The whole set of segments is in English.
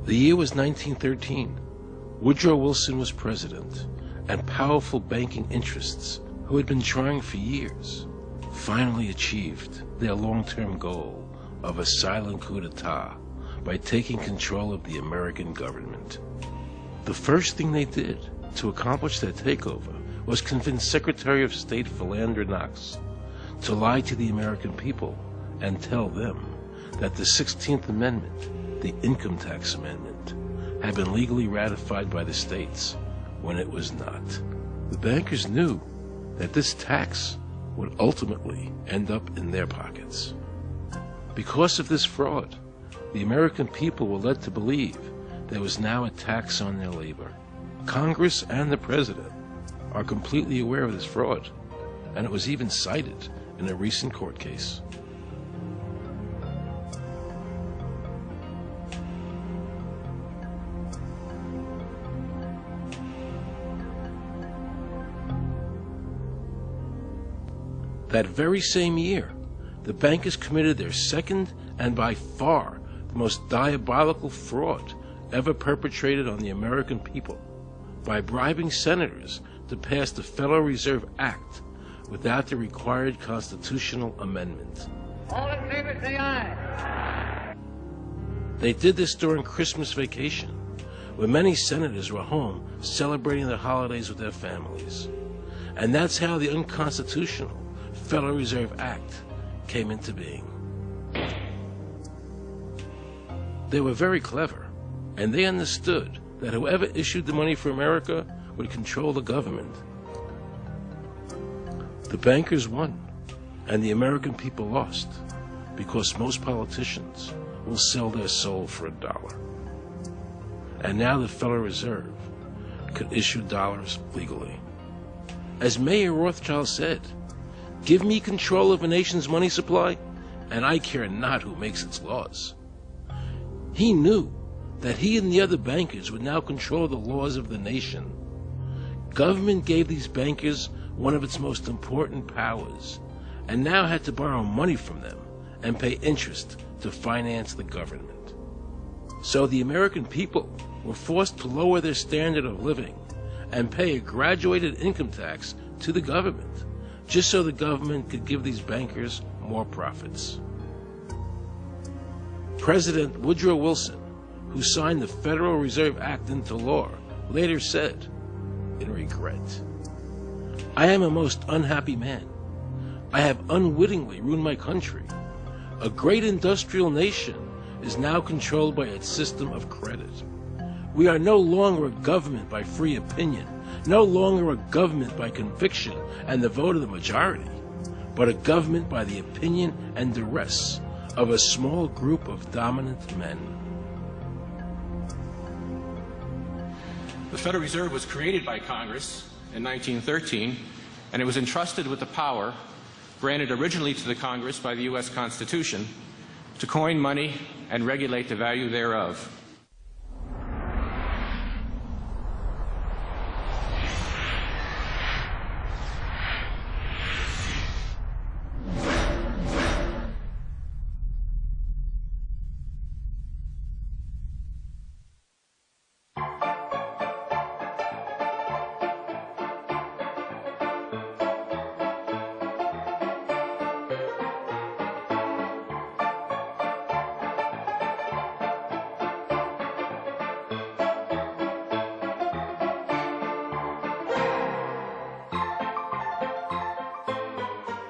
The year was 1913. Woodrow Wilson was president, and powerful banking interests, who had been trying for years, finally achieved their long-term goal of a silent coup d'etat by taking control of the American government. The first thing they did to accomplish their takeover was convince Secretary of State Philander Knox to lie to the American people and tell them that the 16th Amendment, the Income Tax Amendment, had been legally ratified by the states when it was not. The bankers knew that this tax would ultimately end up in their pockets. Because of this fraud, the American people were led to believe there was now a tax on their labor. Congress and the President are completely aware of this fraud, and it was even cited in a recent court case. That very same year, the bankers committed their second and by far the most diabolical fraud ever perpetrated on the American people by bribing senators to pass the Federal Reserve Act without the required constitutional amendment. All in favor, say aye. They did this during Christmas vacation, when many senators were home celebrating their holidays with their families. And that's how the unconstitutional Federal Reserve Act came into being. They were very clever, and they understood that whoever issued the money for America would control the government. The bankers won, and the American people lost, because most politicians will sell their soul for $1. And now the Federal Reserve could issue dollars legally. As Mayor Rothschild said, "Give me control of a nation's money supply, and I care not who makes its laws." He knew that he and the other bankers would now control the laws of the nation. Government gave these bankers one of its most important powers, and now had to borrow money from them and pay interest to finance the government. So the American people were forced to lower their standard of living and pay a graduated income tax to the government, just so the government could give these bankers more profits. President Woodrow Wilson, who signed the Federal Reserve Act into law, later said, in regret, "I am a most unhappy man. I have unwittingly ruined my country. A great industrial nation is now controlled by its system of credit. We are no longer a government by free opinion, no longer a government by conviction and the vote of the majority, but a government by the opinion and duress of a small group of dominant men." The Federal Reserve was created by Congress in 1913, and it was entrusted with the power granted originally to the Congress by the U.S. Constitution to coin money and regulate the value thereof.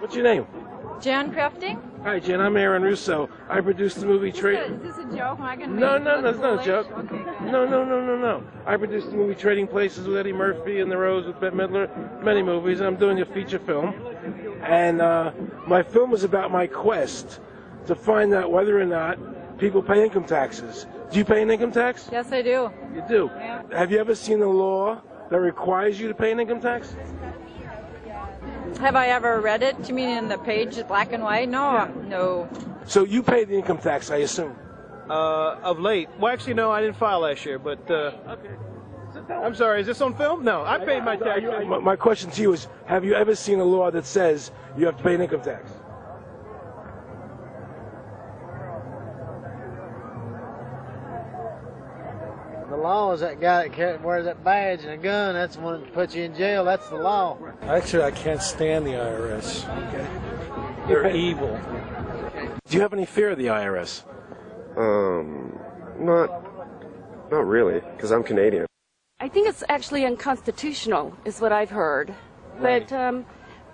What's your name? Jan Crafting? Hi, Jen. I'm Aaron Russo. I produced the movie Is this a joke? Am I gonna No, make that's not a joke. Okay, good. No. I produced the movie Trading Places with Eddie Murphy and The Rose with Bette Midler, many movies, and I'm doing a feature film. And my film was about my quest to find out whether or not people pay income taxes. Do you pay an income tax? Yes, I do. You do? Yeah. Have you ever seen a law that requires you to pay an income tax? Have I ever read it? You mean in the page, black and white? No, Yeah. no. So you pay the income tax, I assume? Of late. Well, actually, no, I didn't file last year, but Okay. I'm sorry, is this on film? No, I paid my tax. My question to you is, have you ever seen a law that says you have to pay an income tax? The law is that guy that wears that badge and a gun. That's the one that puts you in jail. That's the law. Actually, I can't stand the IRS. They're evil. Do you have any fear of the IRS? Not really, because I'm Canadian. I think it's actually unconstitutional, is what I've heard. Right.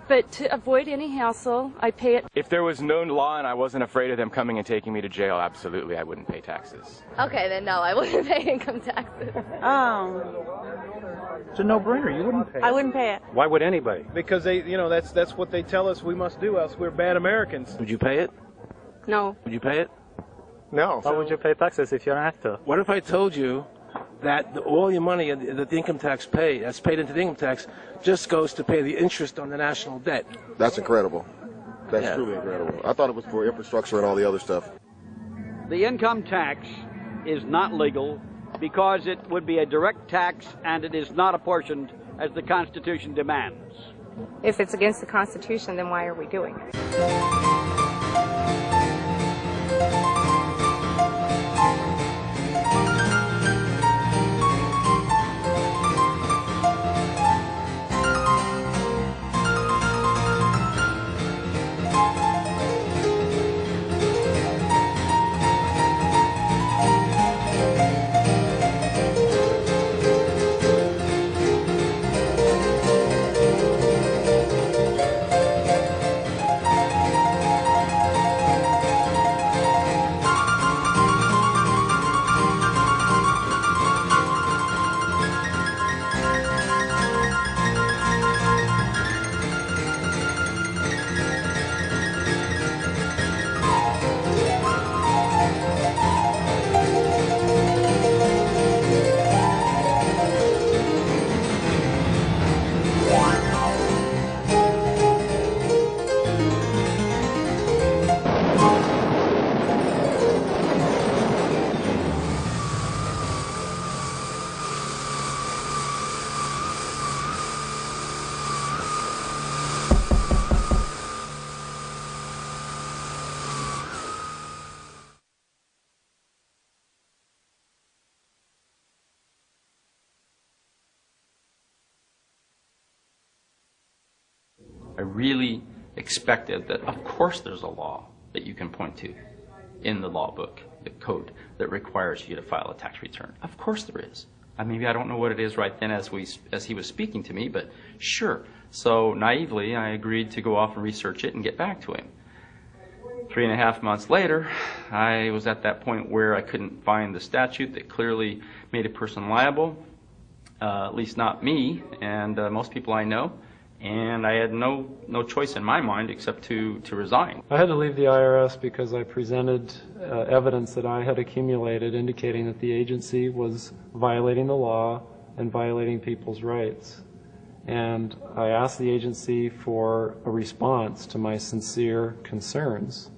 But to avoid any hassle, I pay it. If there was no law and I wasn't afraid of them coming and taking me to jail, absolutely, I wouldn't pay taxes. Okay, then no, I wouldn't pay income taxes. It's a no-brainer. You wouldn't pay it. I wouldn't pay it. Why would anybody? Because that's what they tell us we must do, else we're bad Americans. Would you pay it? No. Would you pay it? No. Why would you pay taxes if you don't have to? What if I told you that all your money that the income tax that's paid into the income tax just goes to pay the interest on the national debt? That's incredible. That's truly incredible. I thought it was for infrastructure and all the other stuff. The income tax is not legal because it would be a direct tax and it is not apportioned as the Constitution demands. If it's against the Constitution, then why are we doing it? I really expected that, of course, there's a law that you can point to in the law book, the code, that requires you to file a tax return. Of course there is. Maybe I don't know what it is right then as he was speaking to me, but sure. So naively, I agreed to go off and research it and get back to him. 3.5 months later, I was at that point where I couldn't find the statute that clearly made a person liable, at least not me and most people I know. And I had no choice in my mind except to resign. I had to leave the IRS because I presented evidence that I had accumulated indicating that the agency was violating the law and violating people's rights. And I asked the agency for a response to my sincere concerns.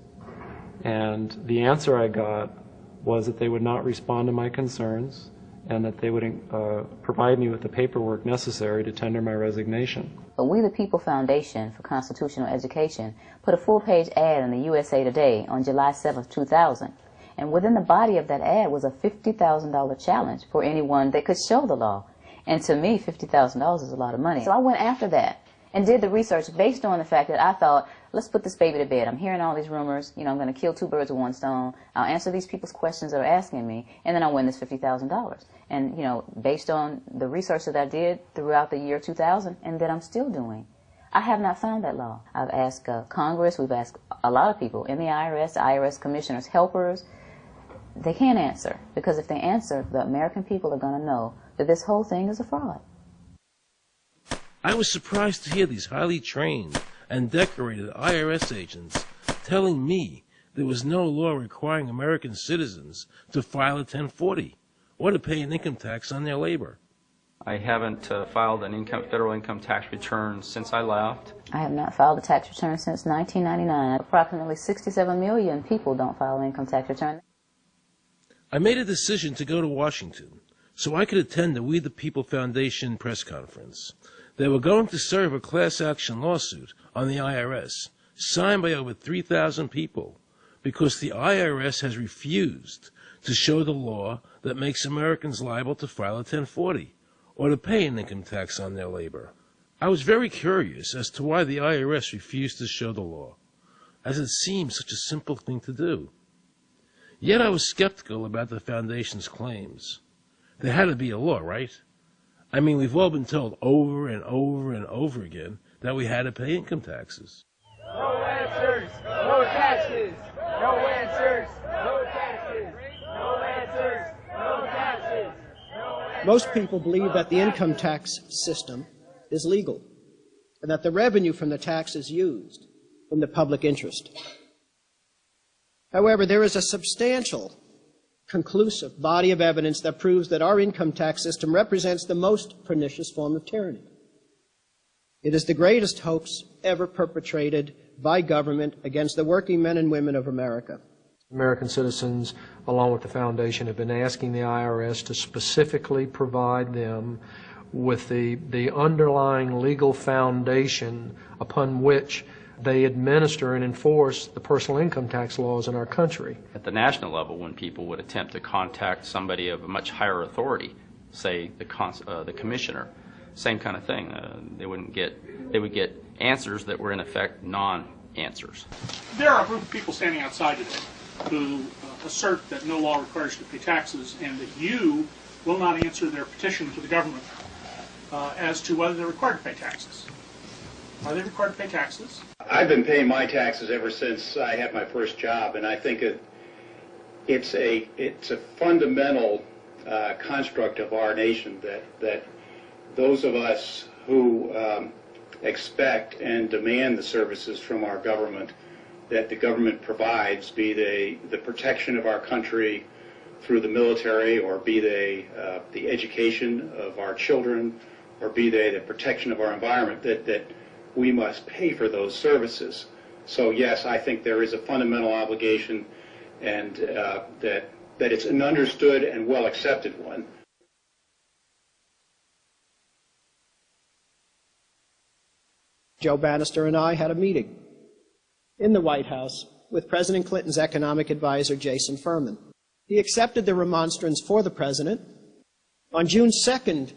And the answer I got was that they would not respond to my concerns and that they would provide me with the paperwork necessary to tender my resignation. But We the People Foundation for Constitutional Education put a full-page ad in the USA Today on July 7, 2000. And within the body of that ad was a $50,000 challenge for anyone that could show the law. And to me, $50,000 is a lot of money. So I went after that and did the research based on the fact that I thought, let's put this baby to bed. I'm hearing all these rumors. I'm going to kill 2 birds with 1 stone. I'll answer these people's questions that are asking me, and then I'll win this $50,000. And, based on the research that I did throughout the year 2000 and that I'm still doing, I have not found that law. I've asked Congress. We've asked a lot of people in the IRS commissioners, helpers. They can't answer, because if they answer, the American people are going to know that this whole thing is a fraud. I was surprised to hear these highly trained and decorated IRS agents telling me there was no law requiring American citizens to file a 1040 or to pay an income tax on their labor. I haven't filed an federal income tax return since I left. I have not filed a tax return since 1999. Approximately 67 million people don't file an income tax return. I made a decision to go to Washington so I could attend the We the People Foundation press conference. They were going to serve a class action lawsuit on the IRS, signed by over 3,000 people, because the IRS has refused to show the law that makes Americans liable to file a 1040 or to pay an income tax on their labor. I was very curious as to why the IRS refused to show the law, as it seemed such a simple thing to do. Yet I was skeptical about the Foundation's claims. There had to be a law, right? I mean, we've all been told over and over and over again that we had to pay income taxes. No answers, no taxes. No answers, no taxes. No answers, no taxes. Most people believe that the income tax system is legal and that the revenue from the tax is used in the public interest. However, there is a substantial, conclusive body of evidence that proves that our income tax system represents the most pernicious form of tyranny. It is the greatest hoax ever perpetrated by government against the working men and women of America. American citizens, along with the Foundation, have been asking the IRS to specifically provide them with the underlying legal foundation upon which they administer and enforce the personal income tax laws in our country. At the national level, when people would attempt to contact somebody of a much higher authority, say the commissioner, same kind of thing. They would get answers that were in effect non-answers. There are a group of people standing outside today who assert that no law requires you to pay taxes and that you will not answer their petition to the government as to whether they're required to pay taxes. Are they required to pay taxes? I've been paying my taxes ever since I had my first job, and I think it's a fundamental construct of our nation that those of us who expect and demand the services from our government that the government provides, be they the protection of our country through the military, or be they the education of our children, or be they the protection of our environment, that we must pay for those services. So yes, I think there is a fundamental obligation, and that it's an understood and well accepted one. Joe Bannister and I had a meeting in the White House with President Clinton's economic advisor, Jason Furman. He accepted the remonstrance for the president. On June 2nd,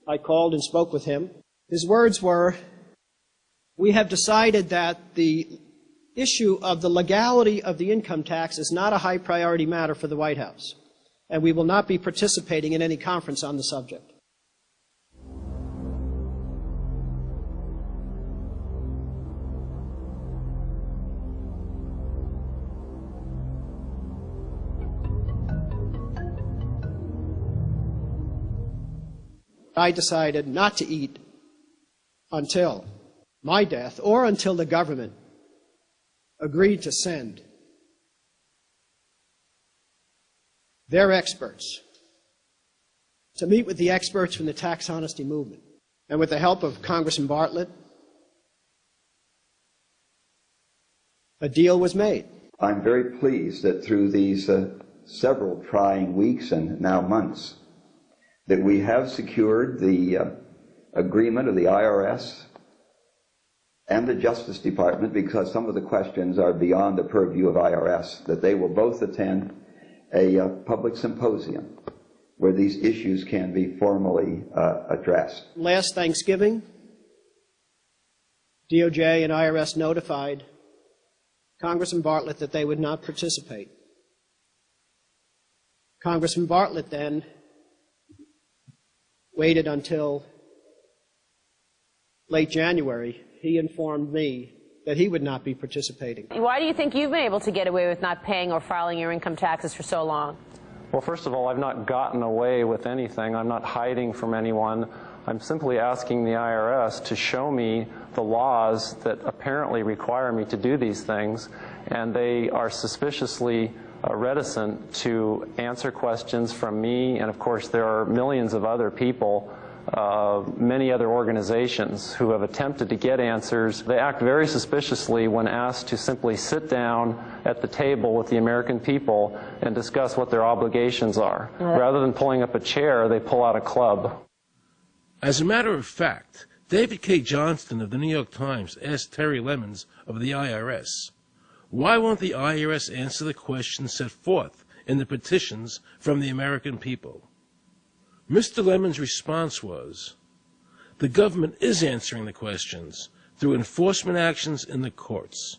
I called and spoke with him. His words were, "We have decided that the issue of the legality of the income tax is not a high priority matter for the White House, and we will not be participating in any conference on the subject." I decided not to eat until my death or until the government agreed to send their experts to meet with the experts from the tax honesty movement. And with the help of Congressman Bartlett, a deal was made. I'm very pleased that through these several trying weeks and now months, that we have secured the agreement of the IRS and the Justice Department, because some of the questions are beyond the purview of IRS, that they will both attend a public symposium where these issues can be formally addressed. Last Thanksgiving, DOJ and IRS notified Congressman Bartlett that they would not participate. Congressman Bartlett then waited until late January. He informed me that he would not be participating. Why do you think you've been able to get away with not paying or filing your income taxes for so long? Well, first of all, I've not gotten away with anything. I'm not hiding from anyone. I'm simply asking the IRS to show me the laws that apparently require me to do these things, and they are suspiciously reticent to answer questions from me, and of course there are millions of other people, many other organizations who have attempted to get answers. They act very suspiciously when asked to simply sit down at the table with the American people and discuss what their obligations are. Rather than pulling up a chair, they pull out a club. As a matter of fact, David K. Johnston of the New York Times asked Terry Lemons of the IRS, why won't the IRS answer the questions set forth in the petitions from the American people. Mr. Lemon's response was, the government is answering the questions through enforcement actions in the courts.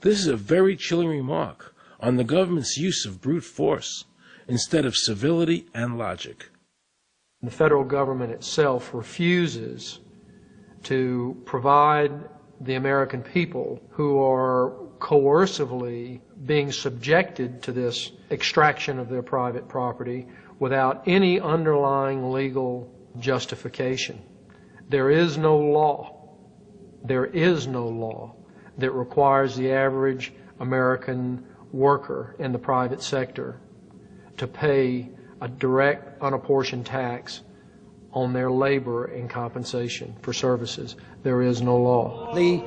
This is a very chilling remark on the government's use of brute force instead of civility and logic. The federal government itself refuses to provide the American people who are coercively being subjected to this extraction of their private property without any underlying legal justification. There is no law that requires the average American worker in the private sector to pay a direct, unapportioned tax on their labor and compensation for services. There is no law. The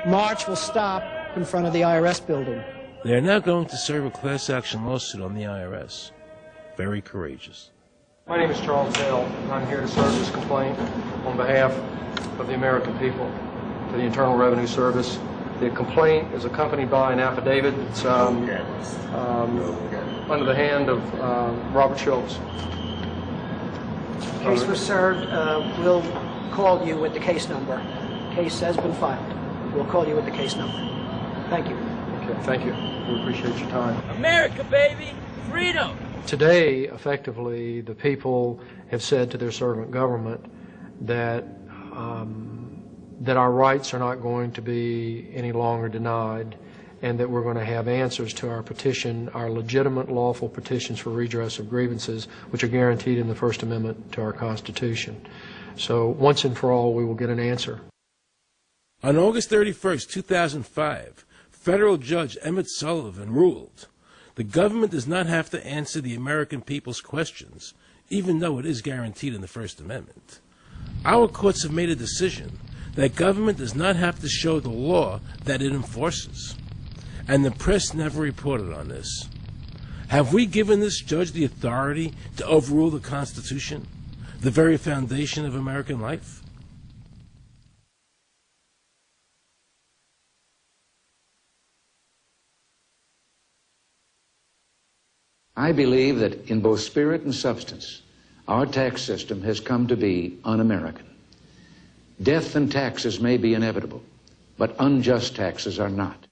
march will stop in front of the IRS building. They are now going to serve a class action lawsuit on the IRS. Very courageous. My name is Charles Bell, and I'm here to serve this complaint on behalf of the American people to the Internal Revenue Service. The complaint is accompanied by an affidavit that's under the hand of Robert Schultz. Case was served. We'll call you with the case number. Case has been filed. We'll call you with the case number. Thank you. Okay, thank you. We appreciate your time. America, baby! Freedom! Today, effectively, the people have said to their servant government that that our rights are not going to be any longer denied, and that we're going to have answers to our petition, our legitimate, lawful petitions for redress of grievances, which are guaranteed in the First Amendment to our Constitution. So once and for all, we will get an answer. On August 31st, 2005, federal judge Emmett Sullivan ruled, the government does not have to answer the American people's questions, even though it is guaranteed in the First Amendment. Our courts have made a decision that government does not have to show the law that it enforces. And the press never reported on this. Have we given this judge the authority to overrule the Constitution, the very foundation of American life? I believe that in both spirit and substance, our tax system has come to be un-American. Death and taxes may be inevitable, but unjust taxes are not.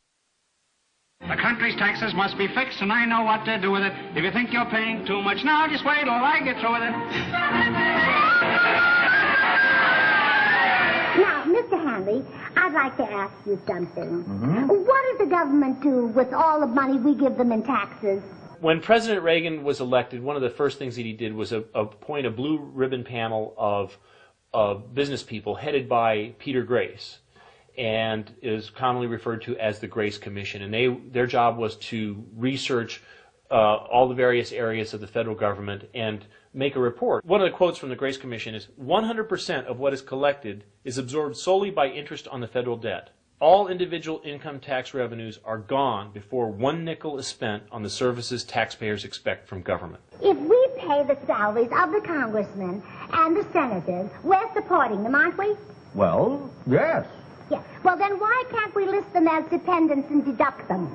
The country's taxes must be fixed, and I know what to do with it. If you think you're paying too much now, just wait till I get through with it. Now, Mr. Hanley, I'd like to ask you something. What does the government do with all the money we give them in taxes? When President Reagan was elected, one of the first things that he did was appoint a blue ribbon panel of business people headed by Peter Grace, and is commonly referred to as the Grace Commission. And their job was to research all the various areas of the federal government and make a report. One of the quotes from the Grace Commission is, 100% of what is collected is absorbed solely by interest on the federal debt. All individual income tax revenues are gone before 1 nickel is spent on the services taxpayers expect from government. If we pay the salaries of the congressmen and the senators, we're supporting them, aren't we? Well, yes. Yeah. Well, then why can't we list them as dependents and deduct them?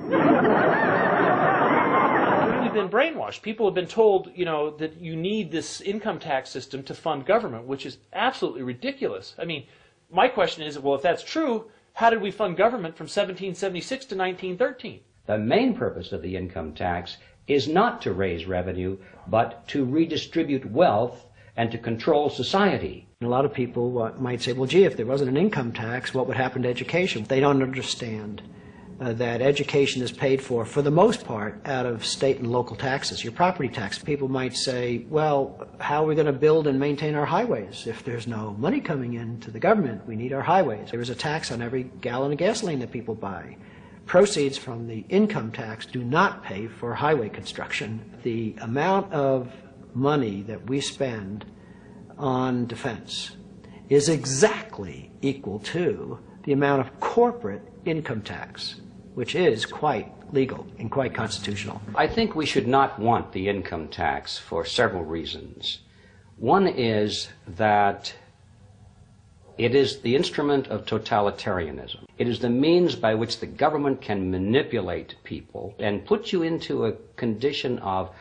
We've been brainwashed. People have been told, that you need this income tax system to fund government, which is absolutely ridiculous. I mean, my question is, well, if that's true, how did we fund government from 1776 to 1913? The main purpose of the income tax is not to raise revenue, but to redistribute wealth and to control society. A lot of people might say, well, gee, if there wasn't an income tax, what would happen to education? They don't understand that education is paid for the most part, out of state and local taxes, your property tax. People might say, well, how are we going to build and maintain our highways? If there's no money coming into the government, we need our highways. There is a tax on every gallon of gasoline that people buy. Proceeds from the income tax do not pay for highway construction. The amount of money that we spend on defense is exactly equal to the amount of corporate income tax, which is quite legal and quite constitutional. I think we should not want the income tax for several reasons. One is that It is the instrument of totalitarianism. It is the means by which the government can manipulate people and put you into a condition of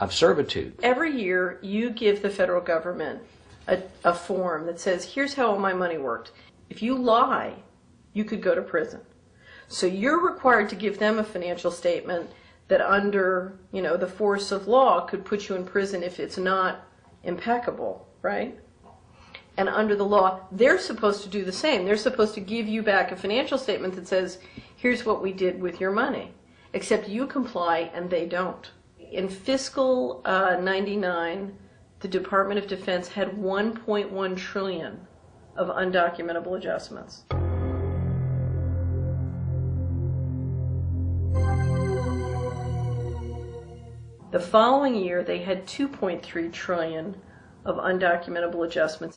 servitude. Every year you give the federal government a form that says, here's how all my money worked. If you lie, you could go to prison. So you're required to give them a financial statement that under, the force of law could put you in prison if it's not impeccable, right? And under the law, they're supposed to do the same. They're supposed to give you back a financial statement that says, here's what we did with your money. Except you comply and they don't. In fiscal 99, the Department of Defense had 1.1 trillion of undocumentable adjustments. The following year, they had 2.3 trillion of undocumentable adjustments.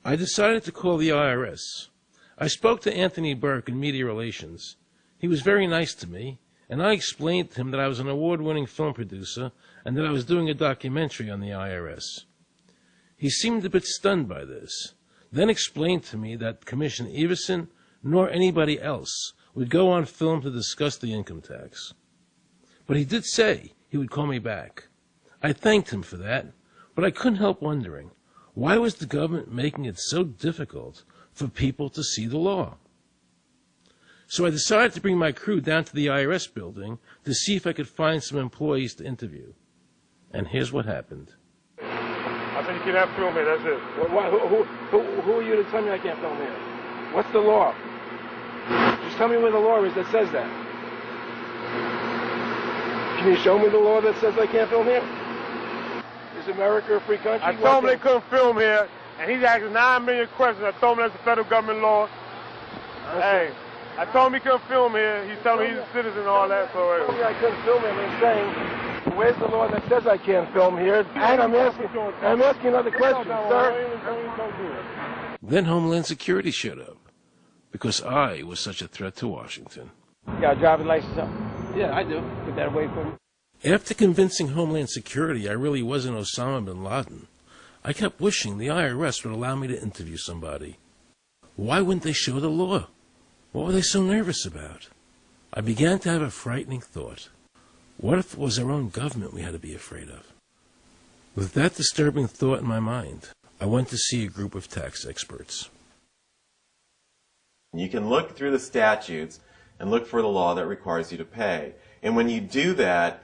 I decided to call the IRS. I spoke to Anthony Burke in Media Relations. He was very nice to me, and I explained to him that I was an award-winning film producer and that I was doing a documentary on the IRS. He seemed a bit stunned by this, then explained to me that Commissioner Everson nor anybody else would go on film to discuss the income tax. But he did say he would call me back. I thanked him for that, but I couldn't help wondering, why was the government making it so difficult for people to see the law? So I decided to bring my crew down to the IRS building to see if I could find some employees to interview. And here's what happened. I said you cannot film here, that's it. Who are you to tell me I can't film here? What's the law? Just tell me where the law is that says that. Can you show me the law that says I can't film here? Is America a free country? I told him they couldn't film here, and he's asking 9 million questions. I told him that's the federal government law. Hey, I told him he couldn't film here. He's telling me he's a citizen and all that. So I couldn't film him and saying, where's the law that says I can't film here? And I'm asking another question, sir. Then Homeland Security showed up, because I was such a threat to Washington. You got a driver's license up? Yeah, I do. Get that away from me. After convincing Homeland Security I really wasn't Osama bin Laden, I kept wishing the IRS would allow me to interview somebody. Why wouldn't they show the law? What were they so nervous about? I began to have a frightening thought. What if it was our own government we had to be afraid of? With that disturbing thought in my mind, I went to see a group of tax experts. You can look through the statutes and look for the law that requires you to pay. And when you do that,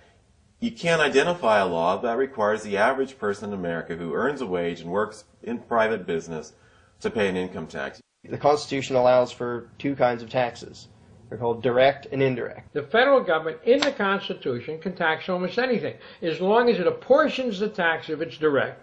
you can't identify a law that requires the average person in America who earns a wage and works in private business to pay an income tax. The Constitution allows for two kinds of taxes. They're called direct and indirect. The federal government in the Constitution can tax almost anything, as long as it apportions the tax if it's direct.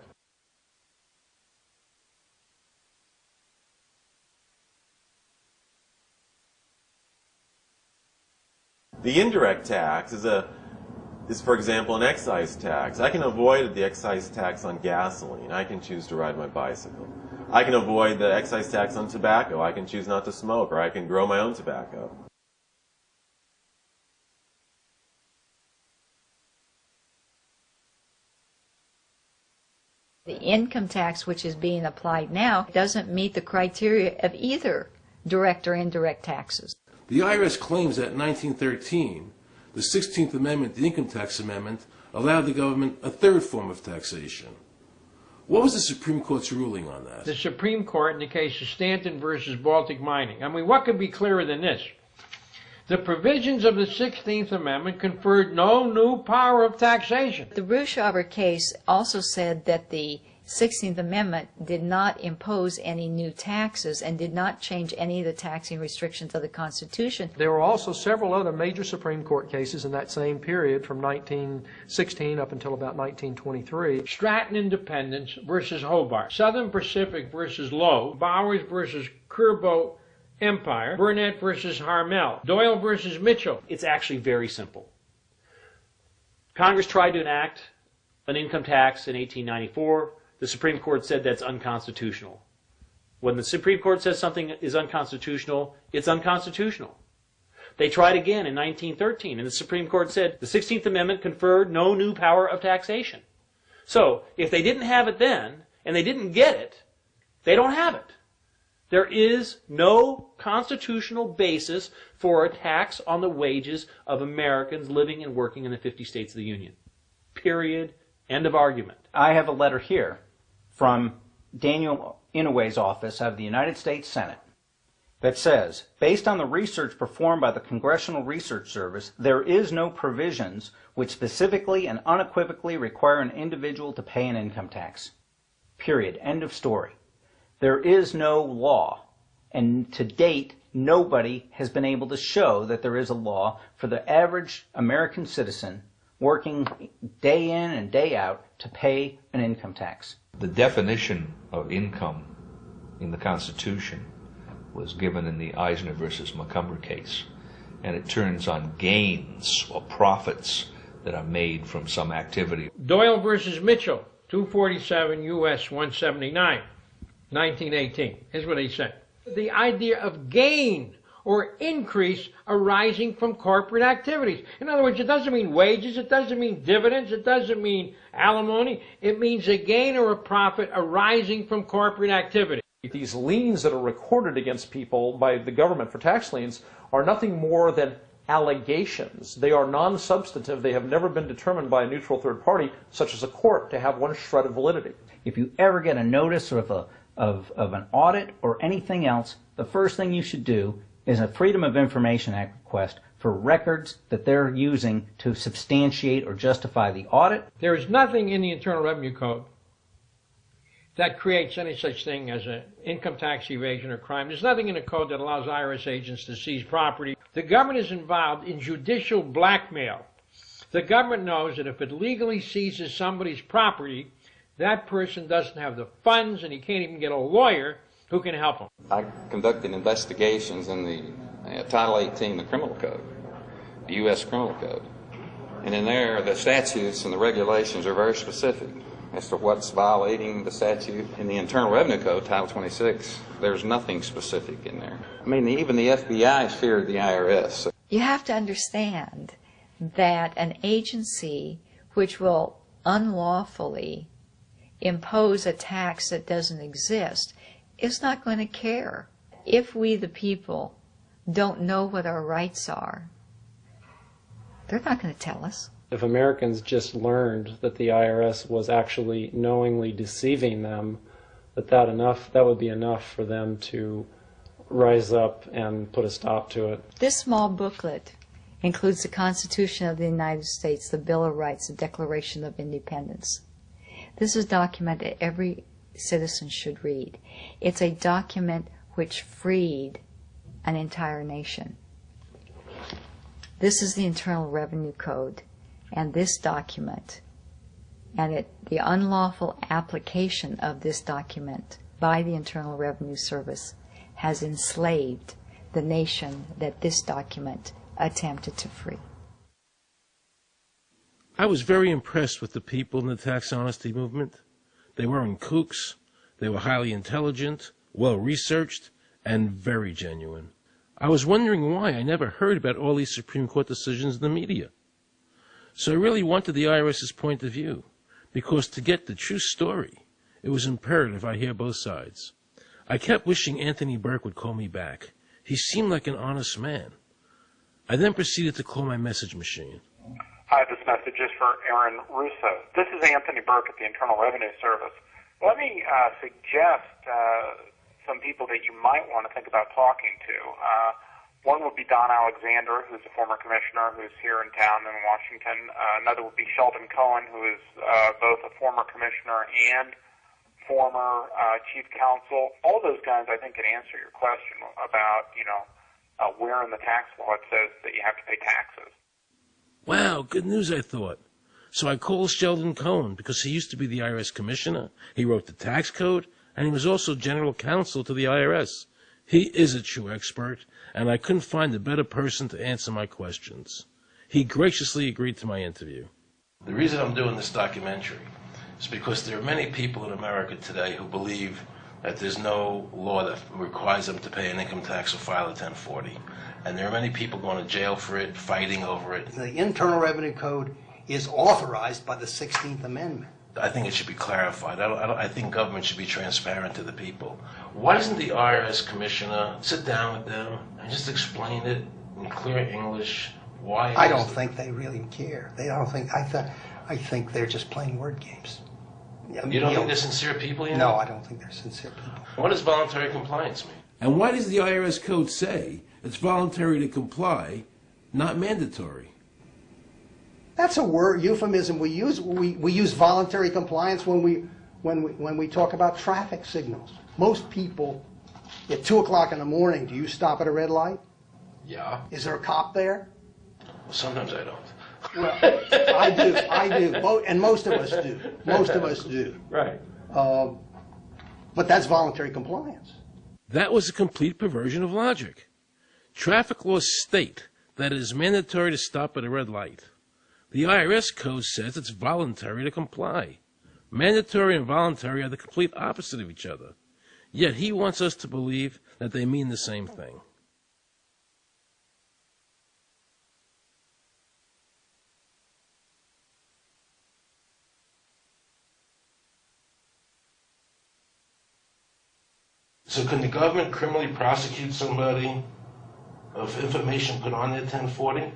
The indirect tax is, for example, an excise tax. I can avoid the excise tax on gasoline. I can choose to ride my bicycle. I can avoid the excise tax on tobacco. I can choose not to smoke, or I can grow my own tobacco. The income tax which is being applied now doesn't meet the criteria of either direct or indirect taxes. The IRS claims that in 1913, the 16th Amendment, the Income Tax Amendment, allowed the government a third form of taxation. What was the Supreme Court's ruling on that? The Supreme Court in the case of Stanton versus Baltic Mining. I mean, what could be clearer than this? The provisions of the 16th Amendment conferred no new power of taxation. The Russo case also said that the 16th Amendment did not impose any new taxes and did not change any of the taxing restrictions of the Constitution. There were also several other major Supreme Court cases in that same period from 1916 up until about 1923. Stratton Independence versus Hobart, Southern Pacific versus Lowe, Bowers versus Curbo Empire, Burnett versus Harmel, Doyle versus Mitchell. It's actually very simple. Congress tried to enact an income tax in 1894. The Supreme Court said that's unconstitutional. When the Supreme Court says something is unconstitutional, it's unconstitutional. They tried again in 1913, and the Supreme Court said the 16th Amendment conferred no new power of taxation. So, if they didn't have it then, and they didn't get it, they don't have it. There is no constitutional basis for a tax on the wages of Americans living and working in the 50 states of the Union. Period. End of argument. I have a letter here from Daniel Inouye's office of the United States Senate that says, based on the research performed by the Congressional Research Service, there is no provisions which specifically and unequivocally require an individual to pay an income tax. Period. End of story. There is no law, and to date, nobody has been able to show that there is a law for the average American citizen working day in and day out to pay an income tax. The definition of income in the Constitution was given in the Eisner versus Macomber case, and it turns on gains or profits that are made from some activity. Doyle versus Mitchell, 247 U.S. 179, 1918. Here's what he said. The idea of gain or increase arising from corporate activities. In other words, it doesn't mean wages, it doesn't mean dividends, it doesn't mean alimony. It means a gain or a profit arising from corporate activity. These liens that are recorded against people by the government for tax liens are nothing more than allegations. They are non-substantive. They have never been determined by a neutral third party, such as a court, to have one shred of validity. If you ever get a notice of an audit or anything else, the first thing you should do is a Freedom of Information Act request for records that they're using to substantiate or justify the audit. There is nothing in the Internal Revenue Code that creates any such thing as an income tax evasion or crime. There's nothing in the code that allows IRS agents to seize property. The government is involved in judicial blackmail. The government knows that if it legally seizes somebody's property, that person doesn't have the funds and he can't even get a lawyer who can help him. I conducted investigations in the Title 18, the Criminal Code, the U.S. Criminal Code. And in there, the statutes and the regulations are very specific as to what's violating the statute. In the Internal Revenue Code, Title 26, there's nothing specific in there. I mean, even the FBI feared the IRS. You have to understand that an agency which will unlawfully impose a tax that doesn't exist is not going to care. If we, the people, don't know what our rights are, they're not going to tell us. If Americans just learned that the IRS was actually knowingly deceiving them, that would be enough for them to rise up and put a stop to it. This small booklet includes the Constitution of the United States, the Bill of Rights, the Declaration of Independence. This is a document that every citizen should read. It's a document which freed an entire nation. This is the Internal Revenue Code, and this document, and the unlawful application of this document by the Internal Revenue Service has enslaved the nation that this document attempted to free. I was very impressed with the people in the tax honesty movement. They weren't kooks. They were highly intelligent, well-researched, and very genuine. I was wondering why I never heard about all these Supreme Court decisions in the media. So I really wanted the IRS's point of view, because to get the true story, it was imperative I hear both sides. I kept wishing Anthony Burke would call me back. He seemed like an honest man. I then proceeded to call my message machine. Hi, this message is for Aaron Russo. This is Anthony Burke at the Internal Revenue Service. Let me suggest some people that you might want to think about talking to. One would be Don Alexander, who's a former commissioner who's here in town in Washington. Another would be Sheldon Cohen, who is both a former commissioner and former chief counsel. All those guys, I think, can answer your question about, where in the tax law it says that you have to pay taxes. Wow, good news, I thought. So I called Sheldon Cohen because he used to be the IRS commissioner. He wrote the tax code, and he was also general counsel to the IRS. He is a true expert, and I couldn't find a better person to answer my questions. He graciously agreed to my interview. The reason I'm doing this documentary is because there are many people in America today who believe that there's no law that requires them to pay an income tax or file a 1040. And there are many people going to jail for it, fighting over it. The Internal Revenue Code is authorized by the 16th Amendment. I think it should be clarified. I think government should be transparent to the people. Why doesn't the IRS commissioner sit down with them and just explain it in clear English? Why? I don't think they really care. I think they're just playing word games. You don't think they're sincere people? No, I don't think they're sincere people. What does voluntary compliance mean? And why does the IRS code say it's voluntary to comply, not mandatory? That's a word euphemism we use. We use voluntary compliance when we talk about traffic signals. Most people, at 2 o'clock in the morning, do you stop at a red light? Yeah. Is there a cop there? Well, sometimes I don't. Well, I do, and most of us do. Most of us do. Right. But that's voluntary compliance. That was a complete perversion of logic. Traffic laws state that it is mandatory to stop at a red light. The IRS code says it's voluntary to comply. Mandatory and voluntary are the complete opposite of each other. Yet he wants us to believe that they mean the same thing. So can the government criminally prosecute somebody of information put on their 1040?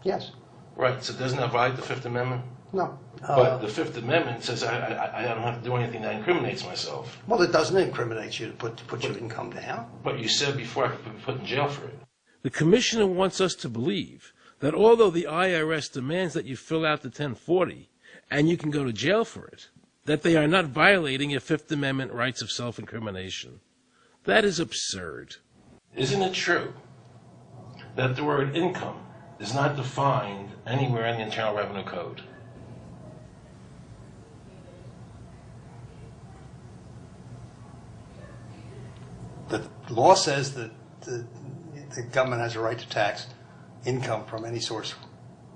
Yes. Right, so doesn't that violate the Fifth Amendment? No. But the Fifth Amendment says I don't have to do anything that incriminates myself. Well, it doesn't incriminate you to put your income down. But you said before I could be put in jail for it. The commissioner wants us to believe that although the IRS demands that you fill out the 1040 and you can go to jail for it, that they are not violating your Fifth Amendment rights of self-incrimination. That is absurd. Isn't it true that the word income is not defined anywhere in the Internal Revenue Code? The law says that the government has a right to tax income from any source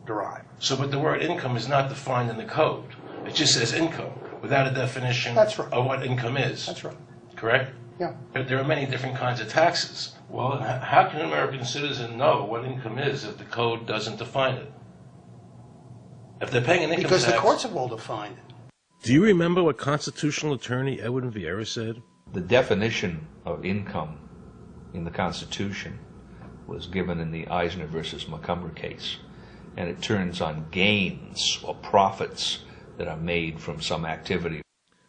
derived. So, but the word income is not defined in the code. It just says income without a definition of what income is. That's right. Correct? Yeah. But there are many different kinds of taxes. Well, how can an American citizen know what income is if the code doesn't define it? If they're paying an income tax... Because the courts have all defined it. Do you remember what constitutional attorney Edwin Vieira said? The definition of income in the Constitution was given in the Eisner versus Macomber case, and it turns on gains or profits that are made from some activity.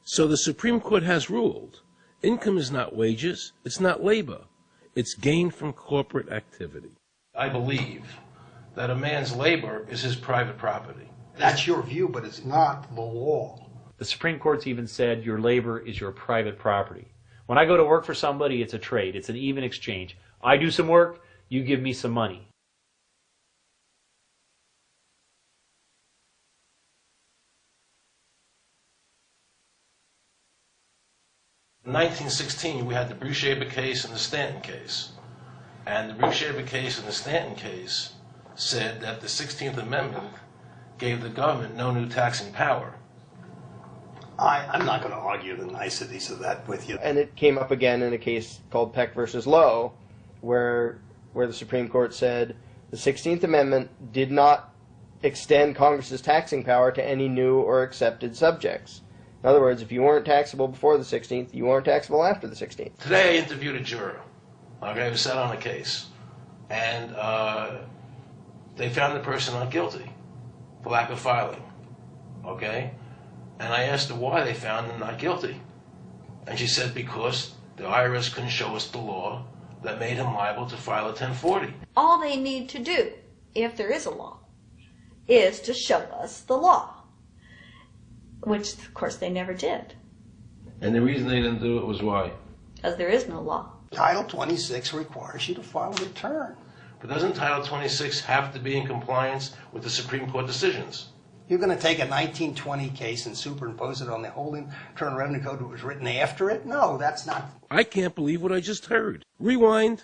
So the Supreme Court has ruled income is not wages, it's not labor, it's gain from corporate activity. I believe that a man's labor is his private property. That's your view, but it's not the law. The Supreme Court's even said your labor is your private property. When I go to work for somebody, it's a trade. It's an even exchange. I do some work, you give me some money. In 1916, we had the Bruce-Shaber case and the Stanton case. And the Bruce-Shaber case and the Stanton case said that the 16th Amendment gave the government no new taxing power. I'm not going to argue the niceties of that with you. And it came up again in a case called Peck versus Lowe, where the Supreme Court said the 16th Amendment did not extend Congress's taxing power to any new or accepted subjects. In other words, if you weren't taxable before the 16th, you weren't taxable after the 16th. Today I interviewed a juror, who sat on a case, and they found the person not guilty for lack of filing, okay? And I asked her why they found him not guilty. And she said because the IRS couldn't show us the law that made him liable to file a 1040. All they need to do, if there is a law, is to show us the law, which, of course, they never did. And the reason they didn't do it was why? Because there is no law. Title 26 requires you to file a return. But doesn't Title 26 have to be in compliance with the Supreme Court decisions? You're going to take a 1920 case and superimpose it on the whole Internal Revenue Code that was written after it? No, that's not... I can't believe what I just heard. Rewind.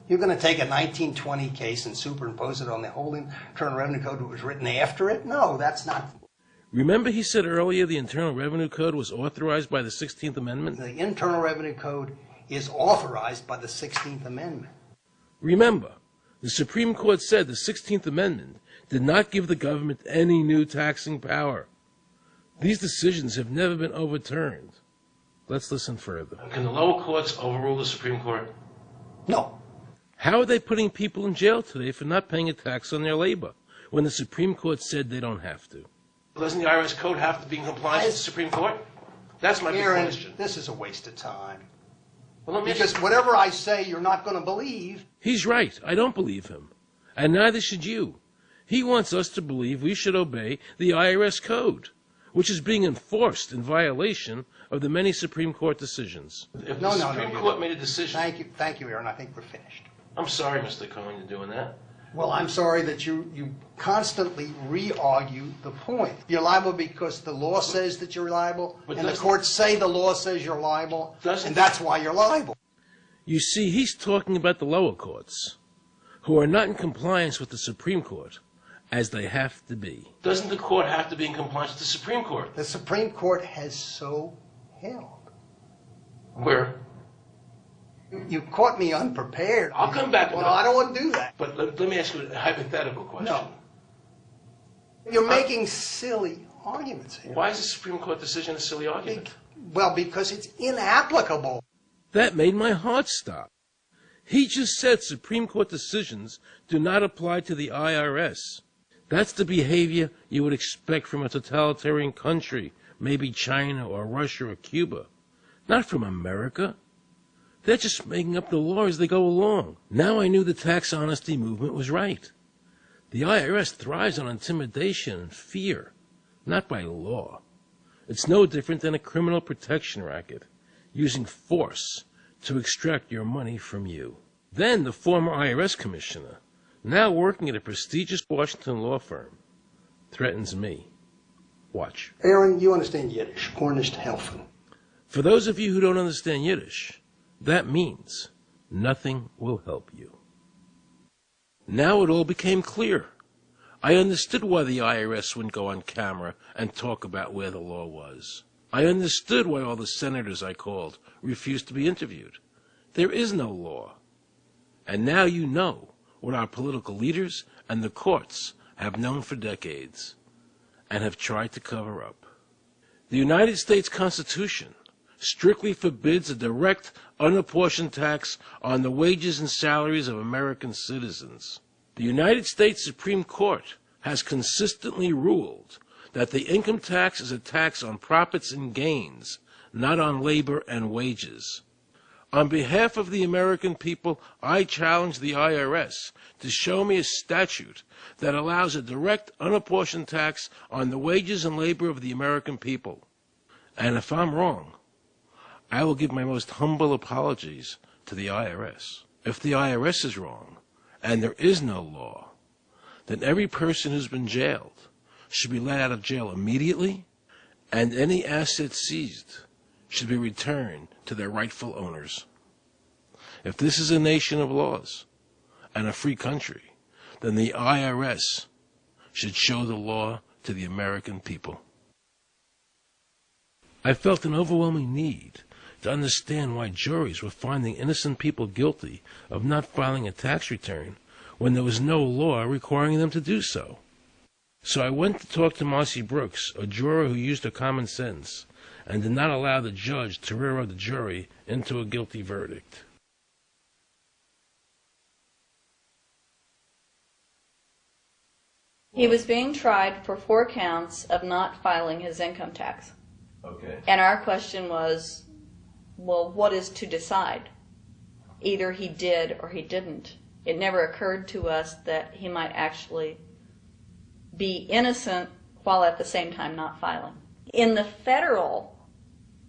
You're going to take a 1920 case and superimpose it on the whole Internal Revenue Code that was written after it? No, that's not... Remember he said earlier the Internal Revenue Code was authorized by the 16th Amendment? The Internal Revenue Code is authorized by the 16th Amendment. Remember, the Supreme Court said the 16th Amendment did not give the government any new taxing power. These decisions have never been overturned. Let's listen further. Can the lower courts overrule the Supreme Court? No. How are they putting people in jail today for not paying a tax on their labor when the Supreme Court said they don't have to? Doesn't the IRS code have to be in compliance with the Supreme Court? That's my big question. This is a waste of time. Well, because whatever I say, you're not going to believe. He's right. I don't believe him. And neither should you. He wants us to believe we should obey the IRS code, which is being enforced in violation of the many Supreme Court decisions. If the Supreme Court made a decision... Thank you, Aaron. I think we're finished. I'm sorry, Mr. Cohen, you're doing that. Well, I'm sorry that you constantly re-argue the point. You're liable because the law says that you're liable, and the courts say the law says you're liable, and that's why you're liable. You see, he's talking about the lower courts, who are not in compliance with the Supreme Court, as they have to be. Doesn't the court have to be in compliance with the Supreme Court? The Supreme Court has so held. Where? You caught me unprepared. I'll come back. Well, I don't want to do that. But let me ask you a hypothetical question. No. You're making silly arguments here. Why is the Supreme Court decision a silly argument? Well, because it's inapplicable. That made my heart stop. He just said Supreme Court decisions do not apply to the IRS. That's the behavior you would expect from a totalitarian country, maybe China or Russia or Cuba. Not from America. They're just making up the law as they go along. Now I knew the tax honesty movement was right. The IRS thrives on intimidation and fear, not by law. It's no different than a criminal protection racket, using force to extract your money from you. Then the former IRS commissioner, now working at a prestigious Washington law firm, threatens me. Watch. Aaron, you understand Yiddish. Cornish helfen. For those of you who don't understand Yiddish, that means nothing will help you. Now it all became clear. I understood why the IRS wouldn't go on camera and talk about where the law was. I understood why all the senators I called refused to be interviewed. There is no law. And now you know what our political leaders and the courts have known for decades and have tried to cover up. The United States Constitution strictly forbids a direct, unapportioned tax on the wages and salaries of American citizens. The United States Supreme Court has consistently ruled that the income tax is a tax on profits and gains, not on labor and wages. On behalf of the American people, I challenge the IRS to show me a statute that allows a direct, unapportioned tax on the wages and labor of the American people. And if I'm wrong, I will give my most humble apologies to the IRS. If the IRS is wrong, and there is no law, then every person who's been jailed should be let out of jail immediately, and any assets seized should be returned to their rightful owners. If this is a nation of laws and a free country, then the IRS should show the law to the American people. I felt an overwhelming need to understand why juries were finding innocent people guilty of not filing a tax return when there was no law requiring them to do so. So I went to talk to Marcy Brooks, a juror who used her common sense and did not allow the judge to railroad the jury into a guilty verdict. He was being tried for 4 counts of not filing his income tax. Okay. And our question was, well, what is to decide? Either he did or he didn't. It never occurred to us that he might actually be innocent while at the same time not filing. In the federal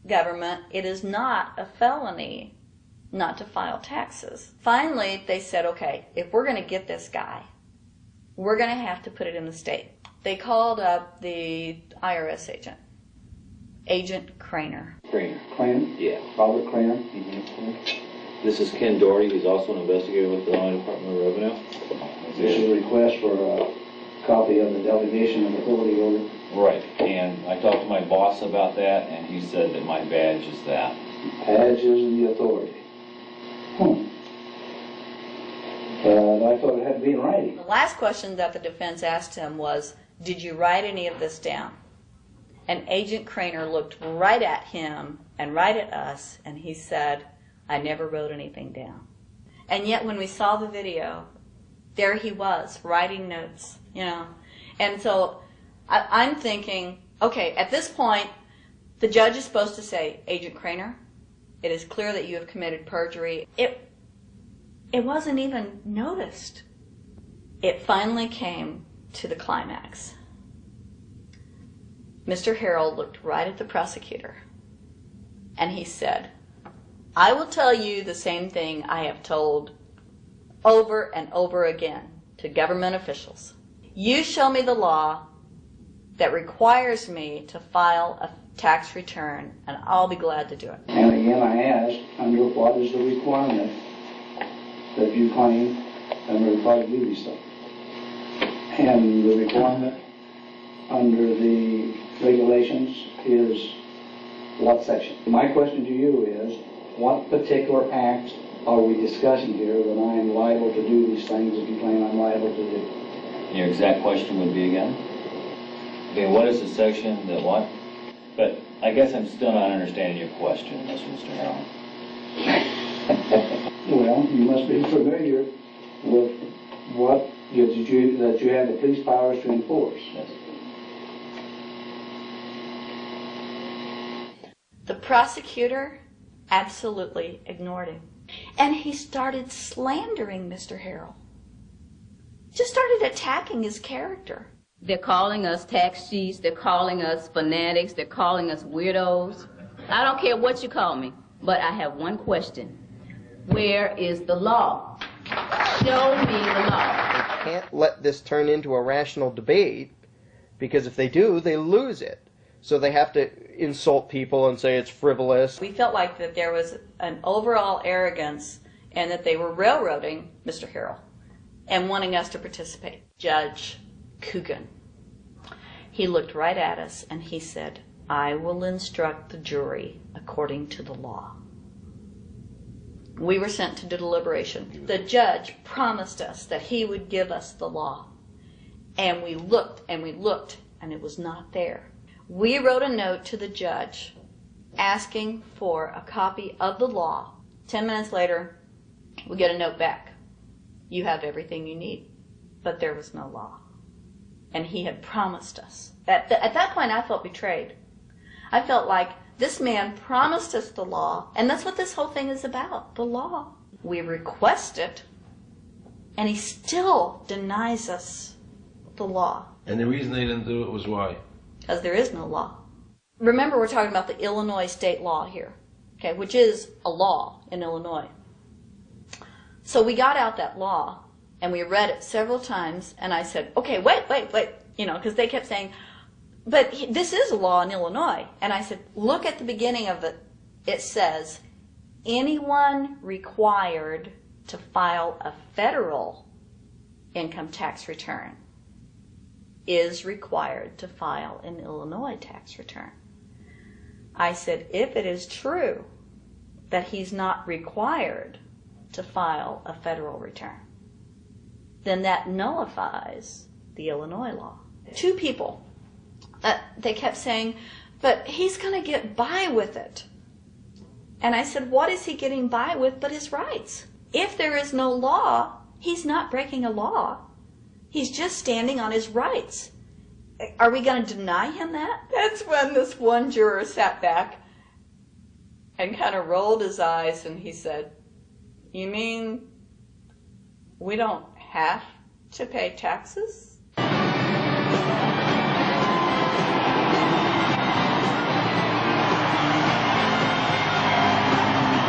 government, it is not a felony not to file taxes. Finally, they said, okay, if we're going to get this guy, we're going to have to put it in the state. They called up the IRS agent, Agent Craner. Craner? Yeah. Robert Craner? Mm-hmm. This is Ken Doherty. He's also an investigator with the Illinois Department of Revenue. This is a request for a copy of the delegation of authority order. Right. And I talked to my boss about that, and he said that my badge is that. Badge is the authority. I thought it had to be in writing. The last question that the defense asked him was, did you write any of this down? And Agent Craner looked right at him and right at us, and he said, "I never wrote anything down." And yet when we saw the video, there he was, writing notes, you know. And so I'm thinking, okay, at this point, the judge is supposed to say, "Agent Craner, it is clear that you have committed perjury." It wasn't even noticed. It finally came to the climax. Mr. Harrell looked right at the prosecutor, and he said, "I will tell you the same thing I have told over and over again to government officials. You show me the law that requires me to file a tax return, and I'll be glad to do it." And again, I ask, under what is the requirement that you claim under the Private Duty stuff? And the requirement under the regulations is what section? My question to you is, what particular act are we discussing here that I am liable to do these things that you claim I'm liable to do? Your exact question would be again? Okay, what is the section that what? But I guess I'm still not understanding your question, Mr. Harrell. Well, you must be familiar with what that you have the police powers to enforce. Yes. The prosecutor absolutely ignored him. And he started slandering Mr. Harrell. Just started attacking his character. They're calling us tax cheats, they're calling us fanatics, they're calling us weirdos. I don't care what you call me, but I have one question. Where is the law? Show me the law. They can't let this turn into a rational debate, because if they do, they lose it. So they have to insult people and say it's frivolous. We felt like that there was an overall arrogance and that they were railroading Mr. Harrell and wanting us to participate. Judge Coogan, he looked right at us and he said, "I will instruct the jury according to the law." We were sent to deliberation. The judge promised us that he would give us the law. And we looked and we looked and it was not there. We wrote a note to the judge asking for a copy of the law. 10 minutes later, we get a note back. You have everything you need. But there was no law. And he had promised us. At that point, I felt betrayed. I felt like this man promised us the law, and that's what this whole thing is about, the law. We request it, and he still denies us the law. And the reason they didn't do it was why? Because there is no law. Remember, we're talking about the Illinois state law here, okay, which is a law in Illinois. So we got out that law, and we read it several times, and I said, okay, wait, you know, because they kept saying, but this is a law in Illinois. And I said, look at the beginning of it. It says, anyone required to file a federal income tax return is required to file an Illinois tax return. I said, if it is true that he's not required to file a federal return, then that nullifies the Illinois law. Two people, they kept saying, but he's going to get by with it. And I said, what is he getting by with but his rights? If there is no law, he's not breaking a law. He's just standing on his rights. Are we going to deny him that? That's when this one juror sat back and kind of rolled his eyes and he said, you mean we don't have to pay taxes?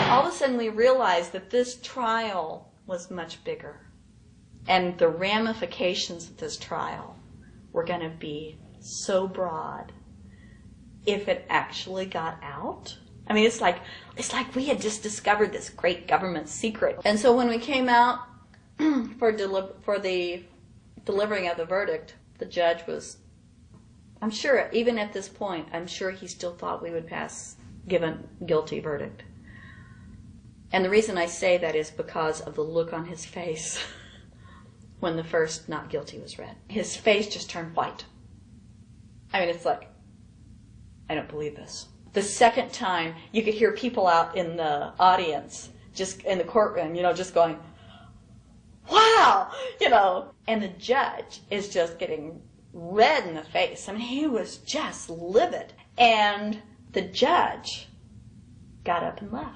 All of a sudden we realized that this trial was much bigger. And the ramifications of this trial were going to be so broad if it actually got out. I mean, it's like we had just discovered this great government secret. And so when we came out for the delivering of the verdict, the judge was, I'm sure, even at this point, I'm sure he still thought we would give a guilty verdict. And the reason I say that is because of the look on his face when the first not guilty was read. His face just turned white. I mean, it's like, I don't believe this. The second time, you could hear people out in the audience, just in the courtroom, just going, wow, and the judge is just getting red in the face. I mean, he was just livid. And the judge got up and left.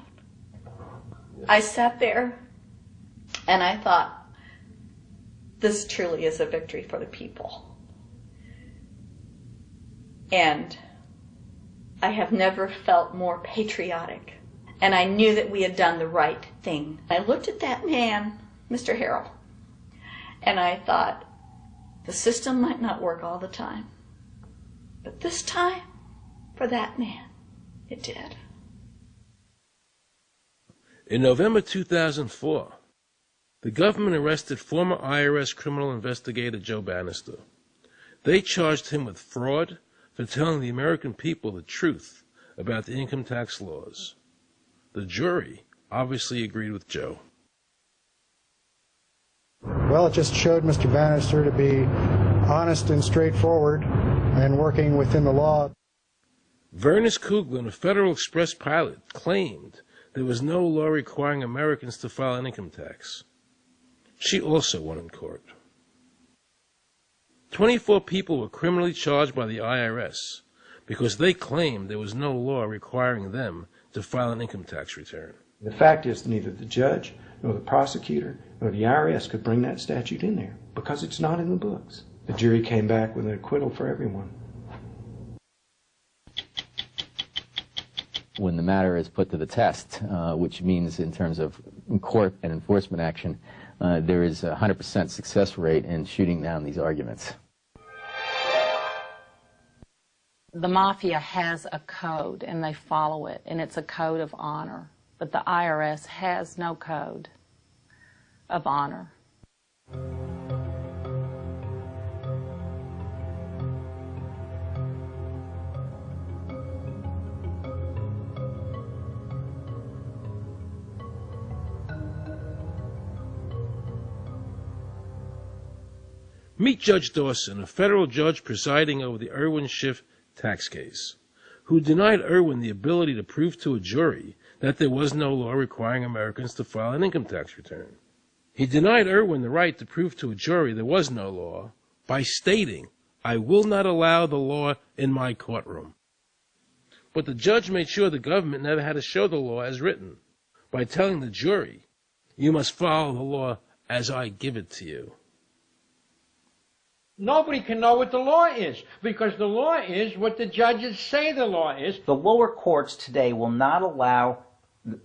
I sat there and I thought, this truly is a victory for the people. And I have never felt more patriotic. And I knew that we had done the right thing. I looked at that man, Mr. Harrell, and I thought, the system might not work all the time, but this time, for that man, it did. In November 2004, the government arrested former IRS criminal investigator Joe Bannister. They charged him with fraud for telling the American people the truth about the income tax laws. The jury obviously agreed with Joe. Well, it just showed Mr. Bannister to be honest and straightforward and working within the law. Vernice Kuglin, a Federal Express pilot, claimed there was no law requiring Americans to file an income tax. She also won in court. 24 people were criminally charged by the IRS because they claimed there was no law requiring them to file an income tax return. The fact is, neither the judge nor the prosecutor nor the IRS could bring that statute in there because it's not in the books. The jury came back with an acquittal for everyone. When the matter is put to the test, which means in terms of court and enforcement action, there is a 100% success rate in shooting down these arguments. The mafia has a code and they follow it, and it's a code of honor. But the IRS has no code of honor. Meet Judge Dawson, a federal judge presiding over the Irwin Schiff tax case, who denied Irwin the ability to prove to a jury that there was no law requiring Americans to file an income tax return. He denied Irwin the right to prove to a jury there was no law by stating, "I will not allow the law in my courtroom." But the judge made sure the government never had to show the law as written by telling the jury, "You must follow the law as I give it to you." Nobody can know what the law is, because the law is what the judges say the law is. The lower courts today will not allow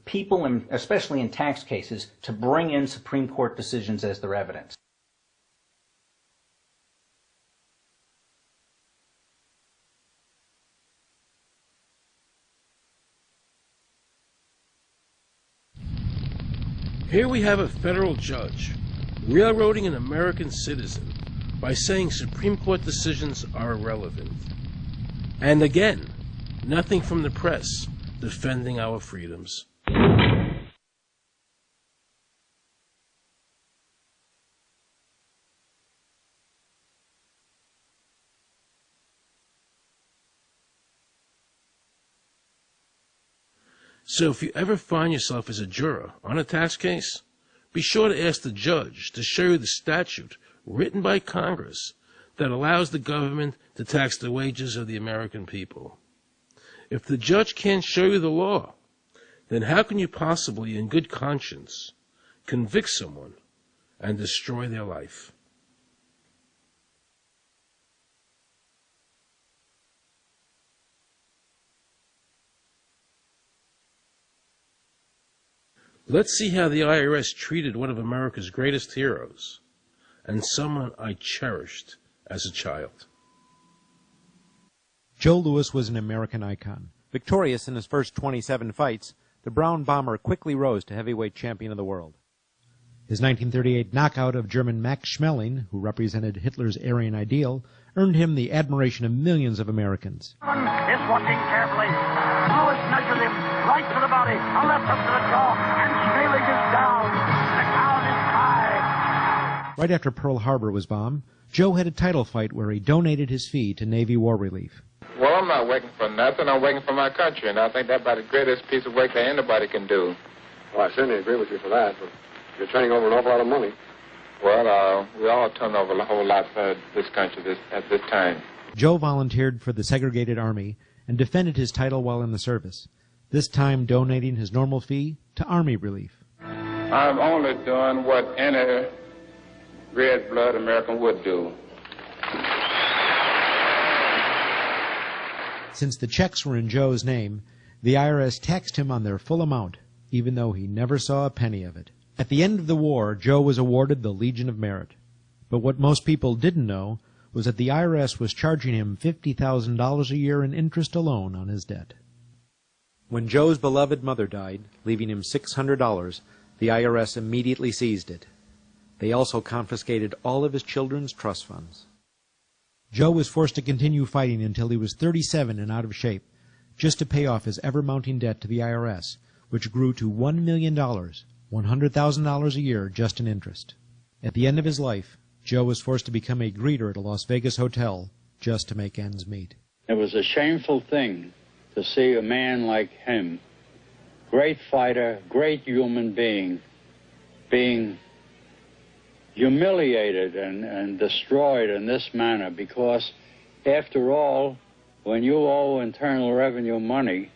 people, especially in tax cases, to bring in Supreme Court decisions as their evidence. Here we have a federal judge railroading an American citizen by saying Supreme Court decisions are irrelevant. And again, nothing from the press defending our freedoms. So if you ever find yourself as a juror on a tax case, be sure to ask the judge to show you the statute written by Congress that allows the government to tax the wages of the American people. If the judge can't show you the law, then how can you possibly, in good conscience, convict someone and destroy their life? Let's see how the IRS treated one of America's greatest heroes, and someone I cherished as a child. Joe Louis was an American icon. Victorious in his first 27 fights, the Brown Bomber quickly rose to heavyweight champion of the world. His 1938 knockout of German Max Schmeling, who represented Hitler's Aryan ideal, earned him the admiration of millions of Americans. Is watching carefully. Louis measures him right to the body, a left up to the jaw, and Schmeling is down. The count is high. Right after Pearl Harbor was bombed, Joe had a title fight where he donated his fee to Navy War Relief. Well, I'm not working for nothing. I'm working for my country, and I think that's about the greatest piece of work that anybody can do. Well, I certainly agree with you for that, but you're turning over an awful lot of money. Well, we all turn over a whole lot for this country at this time. Joe volunteered for the segregated army and defended his title while in the service, this time donating his normal fee to Army relief. I'm only doing what any red-blood American would do. Since the checks were in Joe's name, the IRS taxed him on their full amount, even though he never saw a penny of it. At the end of the war, Joe was awarded the Legion of Merit. But what most people didn't know was that the IRS was charging him $50,000 a year in interest alone on his debt. When Joe's beloved mother died, leaving him $600, the IRS immediately seized it. They also confiscated all of his children's trust funds. Joe was forced to continue fighting until he was 37 and out of shape, just to pay off his ever-mounting debt to the IRS, which grew to $1 million, $100,000 a year just in interest. At the end of his life, Joe was forced to become a greeter at a Las Vegas hotel just to make ends meet. It was a shameful thing to see a man like him, great fighter, great human being, being humiliated and destroyed in this manner, because after all, when you owe Internal Revenue money,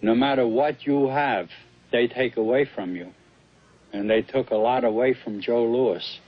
no matter what you have, they take away from you. And they took a lot away from Joe Louis.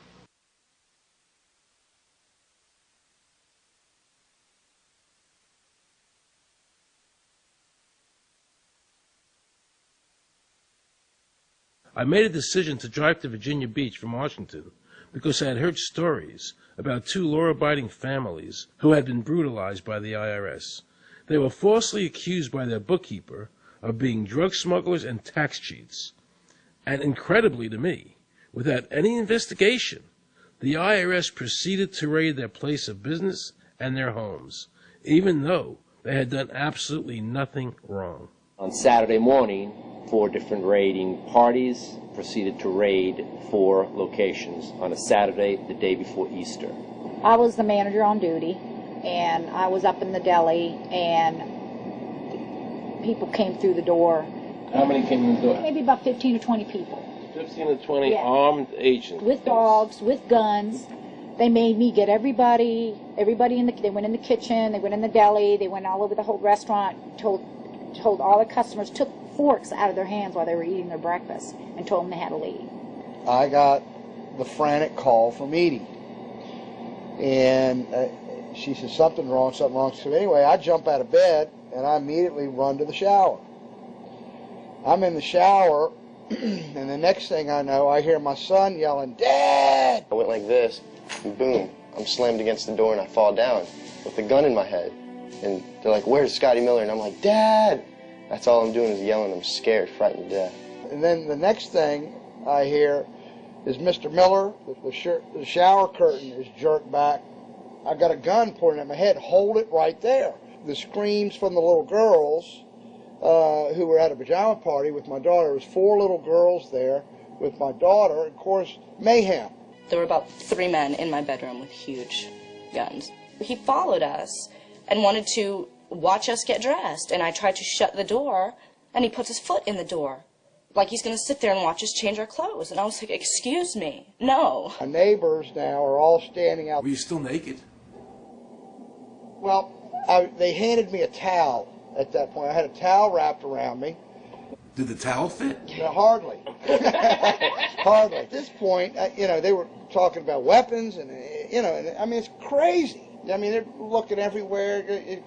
I made a decision to drive to Virginia Beach from Washington because I had heard stories about two law-abiding families who had been brutalized by the IRS. They were falsely accused by their bookkeeper of being drug smugglers and tax cheats. And incredibly to me, without any investigation, the IRS proceeded to raid their place of business and their homes, even though they had done absolutely nothing wrong. On Saturday morning, 4 different raiding parties proceeded to raid 4 locations on a Saturday, the day before Easter. I was the manager on duty, and I was up in the deli, and people came through the door. How many came in the door? Maybe about 15 or 20 people. 15 to 20 armed agents. With dogs, with guns. They made me get everybody in they went in the kitchen, they went in the deli, they went all over the whole restaurant, told all the customers, took forks out of their hands while they were eating their breakfast, and told them they had to leave. I got the frantic call from Edie, and she said, something wrong. So anyway, I jump out of bed, and I immediately run to the shower. I'm in the shower, and the next thing I know, I hear my son yelling, "Dad!" I went like this, and boom, I'm slammed against the door, and I fall down with a gun in my head. And they're like, "Where's Scotty Miller?" And I'm like, "Dad!" That's all I'm doing is yelling. I'm scared, frightened to death. And then the next thing I hear is Mr. Miller, the shower curtain is jerked back. I got a gun pointing at my head. Hold it right there. The screams from the little girls who were at a pajama party with my daughter. There was 4 little girls there with my daughter. Of course, mayhem. There were about 3 men in my bedroom with huge guns. He followed us and wanted to watch us get dressed, and I tried to shut the door, and he puts his foot in the door, like he's going to sit there and watch us change our clothes. And I was like, excuse me, no. My neighbors now are all standing out. Were you still naked? Well, they handed me a towel at that point. I had a towel wrapped around me. Did the towel fit? No, hardly. Hardly. At this point, they were talking about weapons, and, I mean, it's crazy. I mean, they're looking everywhere,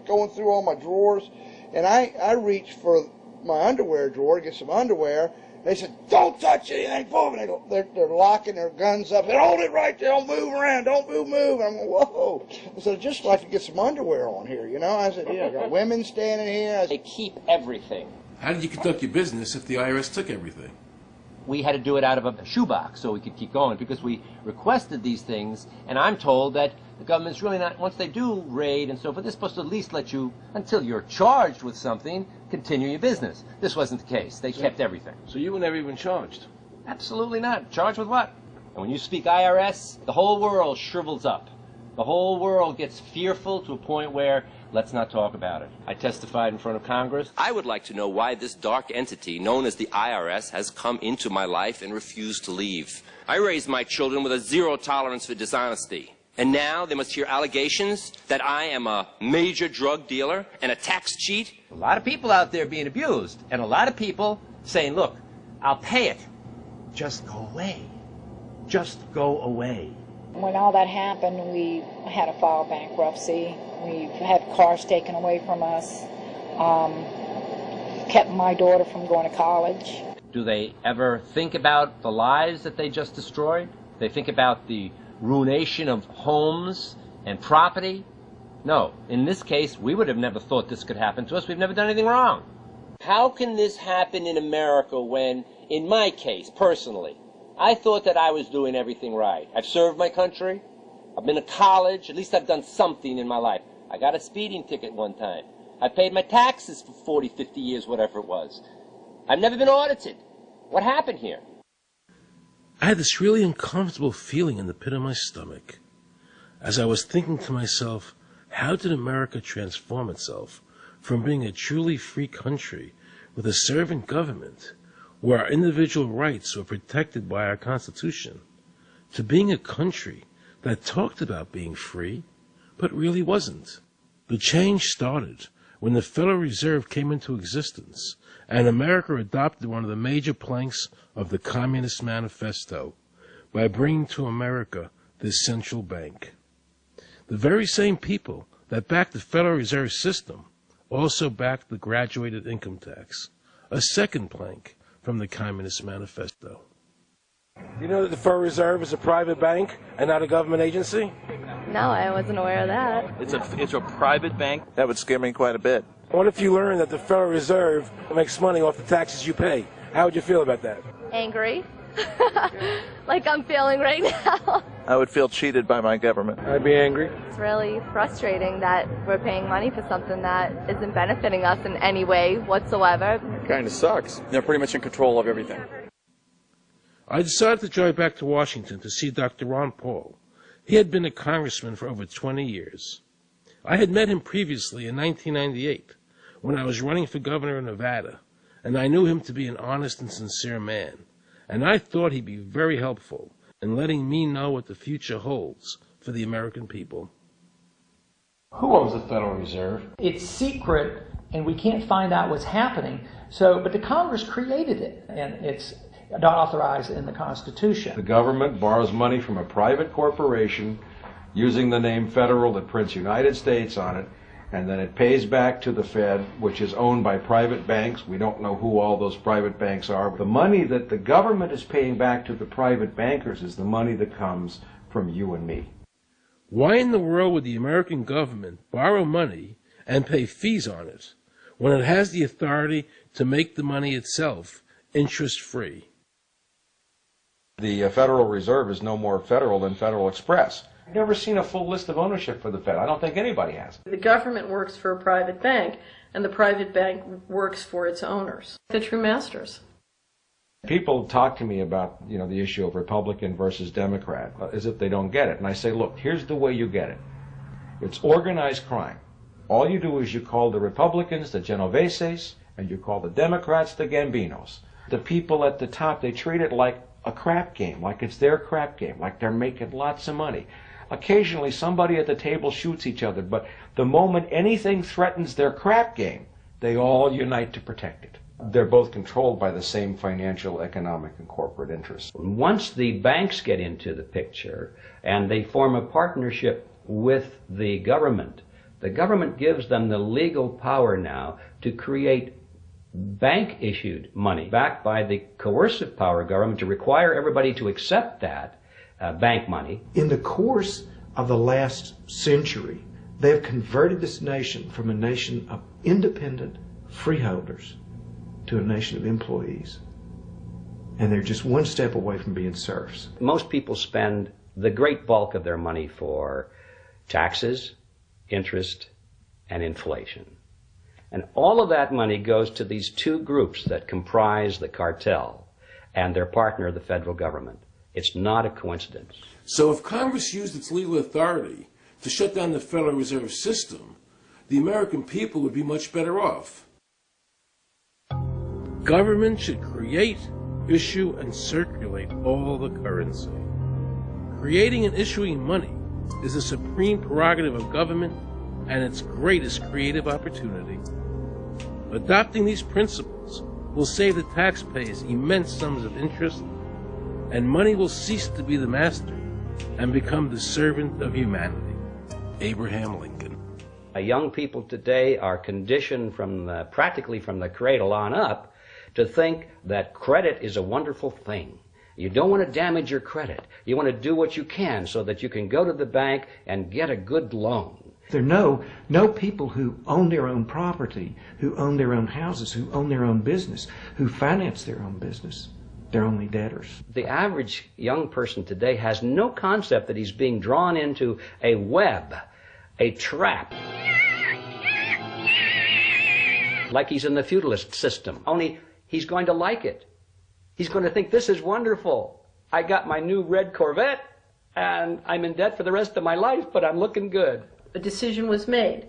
going through all my drawers. And I reached for my underwear drawer to get some underwear. They said, "Don't touch anything." Boom. They're locking their guns up. They hold it right there. Don't move around. Don't move. I'm going, whoa. I said, "I'd just like to get some underwear on here, I said, I got women standing here. They keep everything. How did you conduct your business if the IRS took everything? We had to do it out of a shoebox so we could keep going because we requested these things, and I'm told that the government's really not, once they do raid and so forth, they're supposed to at least let you, until you're charged with something, continue your business. This wasn't the case. They kept everything. So you were never even charged? Absolutely not. Charged with what? And when you speak IRS, the whole world shrivels up. The whole world gets fearful to a point where let's not talk about it. I testified in front of Congress. I would like to know why this dark entity known as the IRS has come into my life and refused to leave. I raised my children with a zero tolerance for dishonesty. And now they must hear allegations that I am a major drug dealer and a tax cheat. A lot of people out there being abused, and a lot of people saying, look, I'll pay it. Just go away. Just go away. When all that happened, we had to file bankruptcy. We've had cars taken away from us. Kept my daughter from going to college. Do they ever think about the lives that they just destroyed? They think about the ruination of homes and property? No. In this case, we would have never thought this could happen to us. We've never done anything wrong. How can this happen in America when, in my case, personally, I thought that I was doing everything right? I've served my country. I've been to college. At least I've done something in my life. I got a speeding ticket one time. I paid my taxes for 40, 50 years, whatever it was. I've never been audited. What happened here? I had this really uncomfortable feeling in the pit of my stomach as I was thinking to myself, how did America transform itself from being a truly free country with a servant government where our individual rights were protected by our Constitution to being a country that talked about being free but really wasn't? The change started when the Federal Reserve came into existence and America adopted one of the major planks of the Communist Manifesto by bringing to America this central bank. The very same people that backed the Federal Reserve System also backed the graduated income tax, a second plank from the Communist Manifesto. You know that the Federal Reserve is a private bank and not a government agency? No, I wasn't aware of that. It's a private bank? That would scare me quite a bit. What if you learned that the Federal Reserve makes money off the taxes you pay? How would you feel about that? Angry. Like I'm feeling right now. I would feel cheated by my government. I'd be angry. It's really frustrating that we're paying money for something that isn't benefiting us in any way whatsoever. Kind of sucks. They're pretty much in control of everything. I decided to drive back to Washington to see Dr. Ron Paul. He had been a congressman for over 20 years. I had met him previously in 1998 when I was running for governor of Nevada, and I knew him to be an honest and sincere man, and I thought he'd be very helpful in letting me know what the future holds for the American people. Who owns the Federal Reserve? It's secret, and we can't find out what's happening. But the Congress created it, and it's not authorized in the Constitution. The government borrows money from a private corporation using the name Federal that prints United States on it, and then it pays back to the Fed, which is owned by private banks. We don't know who all those private banks are. The money that the government is paying back to the private bankers is the money that comes from you and me. Why in the world would the American government borrow money and pay fees on it when it has the authority to make the money itself interest-free? The Federal Reserve is no more federal than Federal Express. I've never seen a full list of ownership for the Fed. I don't think anybody has. The government works for a private bank, and the private bank works for its owners. The true masters. People talk to me about, the issue of Republican versus Democrat, as if they don't get it. And I say, look, here's the way you get it. It's organized crime. All you do is you call the Republicans the Genoveses, and you call the Democrats the Gambinos. The people at the top, they treat it like a crap game, like it's their crap game, like they're making lots of money. Occasionally somebody at the table shoots each other, but the moment anything threatens their crap game, they all unite to protect it. They're both controlled by the same financial, economic, and corporate interests. Once the banks get into the picture and they form a partnership with the government gives them the legal power now to create bank-issued money backed by the coercive power of government to require everybody to accept that bank money. In the course of the last century, they have converted this nation from a nation of independent freeholders to a nation of employees. And they're just one step away from being serfs. Most people spend the great bulk of their money for taxes, interest, and inflation. And all of that money goes to these two groups that comprise the cartel and their partner, the federal government. It's not a coincidence. So if Congress used its legal authority to shut down the Federal Reserve System, the American people would be much better off. Government should create, issue, and circulate all the currency. Creating and issuing money is the supreme prerogative of government and its greatest creative opportunity. Adopting these principles will save the taxpayers immense sums of interest, and money will cease to be the master and become the servant of humanity. Abraham Lincoln. Young people today are conditioned practically from the cradle on up to think that credit is a wonderful thing. You don't want to damage your credit. You want to do what you can so that you can go to the bank and get a good loan. There are no people who own their own property, who own their own houses, who own their own business, who finance their own business. They're only debtors. The average young person today has no concept that he's being drawn into a web, a trap, like he's in the feudalist system, only he's going to like it. He's going to think, this is wonderful. I got my new red Corvette, and I'm in debt for the rest of my life, but I'm looking good. A decision was made.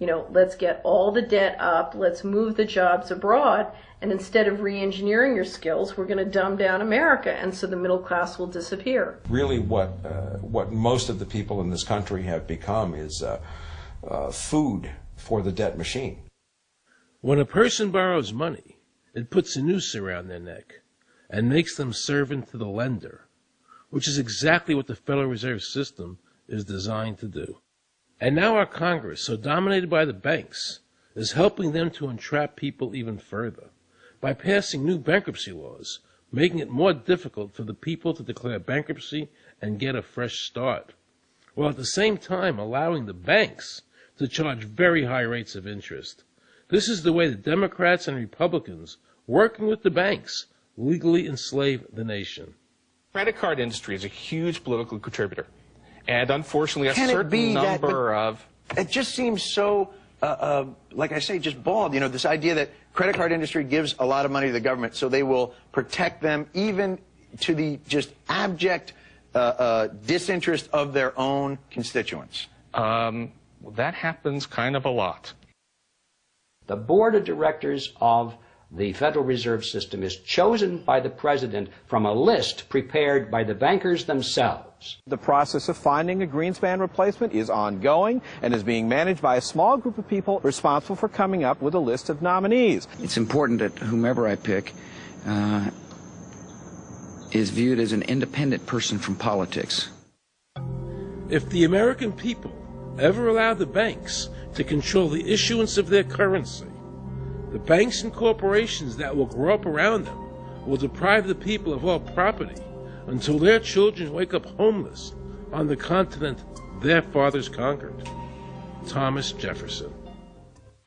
Let's get all the debt up, let's move the jobs abroad, and instead of re-engineering your skills, we're going to dumb down America, and so the middle class will disappear. Really what most of the people in this country have become is food for the debt machine. When a person borrows money, it puts a noose around their neck and makes them servant to the lender, which is exactly what the Federal Reserve System is designed to do. And now our Congress, so dominated by the banks, is helping them to entrap people even further by passing new bankruptcy laws, making it more difficult for the people to declare bankruptcy and get a fresh start, while at the same time allowing the banks to charge very high rates of interest. This is the way the Democrats and Republicans, working with the banks, legally enslave the nation. Credit card industry is a huge political contributor. And unfortunately, a certain number of... It just seems so, like I say, just bald. This idea that credit card industry gives a lot of money to the government so they will protect them even to the just abject disinterest of their own constituents. That happens kind of a lot. The board of directors of the Federal Reserve System is chosen by the president from a list prepared by the bankers themselves. The process of finding a Greenspan replacement is ongoing and is being managed by a small group of people responsible for coming up with a list of nominees. It's important that whomever I pick is viewed as an independent person from politics. If the American people ever allow the banks to control the issuance of their currency, the banks and corporations that will grow up around them will deprive the people of all property until their children wake up homeless on the continent their fathers conquered. Thomas Jefferson.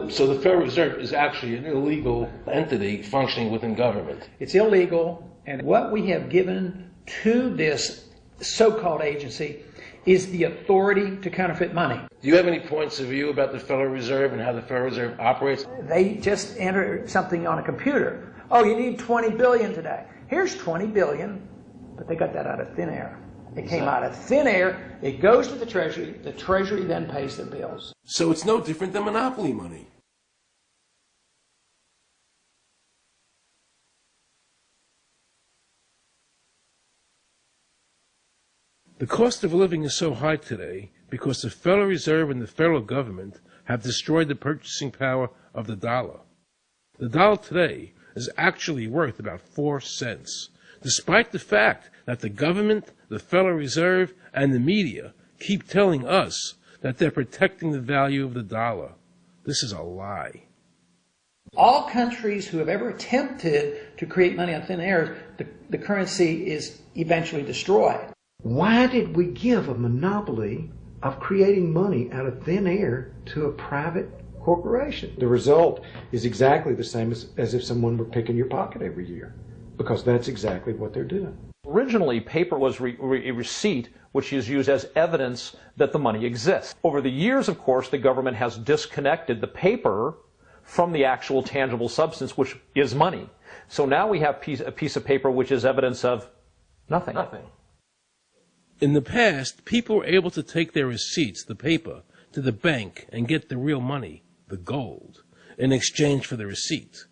So the Federal Reserve is actually an illegal entity functioning within government. It's illegal, and what we have given to this so-called agency is the authority to counterfeit money. Do you have any points of view about the Federal Reserve and how the Federal Reserve operates? They just enter something on a computer. Oh, you need 20 billion today. Here's 20 billion, but they got that out of thin air. It came out of thin air, it goes to the Treasury then pays their bills. So it's no different than monopoly money. The cost of living is so high today because the Federal Reserve and the federal government have destroyed the purchasing power of the dollar. The dollar today is actually worth about 4 cents, despite the fact that the government, the Federal Reserve, and the media keep telling us that they're protecting the value of the dollar. This is a lie. All countries who have ever attempted to create money on thin air, the currency is eventually destroyed. Why did we give a monopoly of creating money out of thin air to a private corporation? The result is exactly the same as if someone were picking your pocket every year, because that's exactly what they're doing. Originally, paper was a receipt which is used as evidence that the money exists. Over the years, of course, the government has disconnected the paper from the actual tangible substance, which is money. So now we have a piece of paper which is evidence of nothing. In the past, people were able to take their receipts, the paper, to the bank and get the real money, the gold, in exchange for the receipt.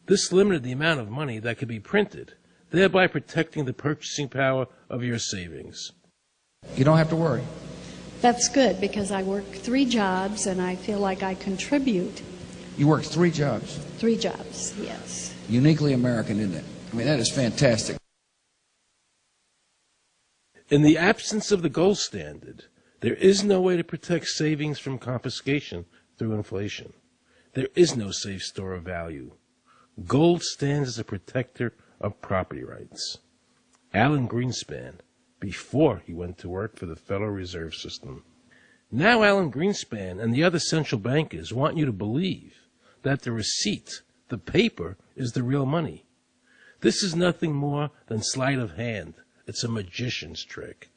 This limited the amount of money that could be printed, thereby protecting the purchasing power of your savings. You don't have to worry. That's good, because I work 3 jobs and I feel like I contribute. You work 3 jobs? 3 jobs, yes. Uniquely American, isn't it? I mean, that is fantastic. In the absence of the gold standard, there is no way to protect savings from confiscation through inflation. There is no safe store of value. Gold stands as a protector of property rights. Alan Greenspan, before he went to work for the Federal Reserve System. Now Alan Greenspan and the other central bankers want you to believe that the receipt, the paper, is the real money. This is nothing more than sleight of hand. It's a magician's trick.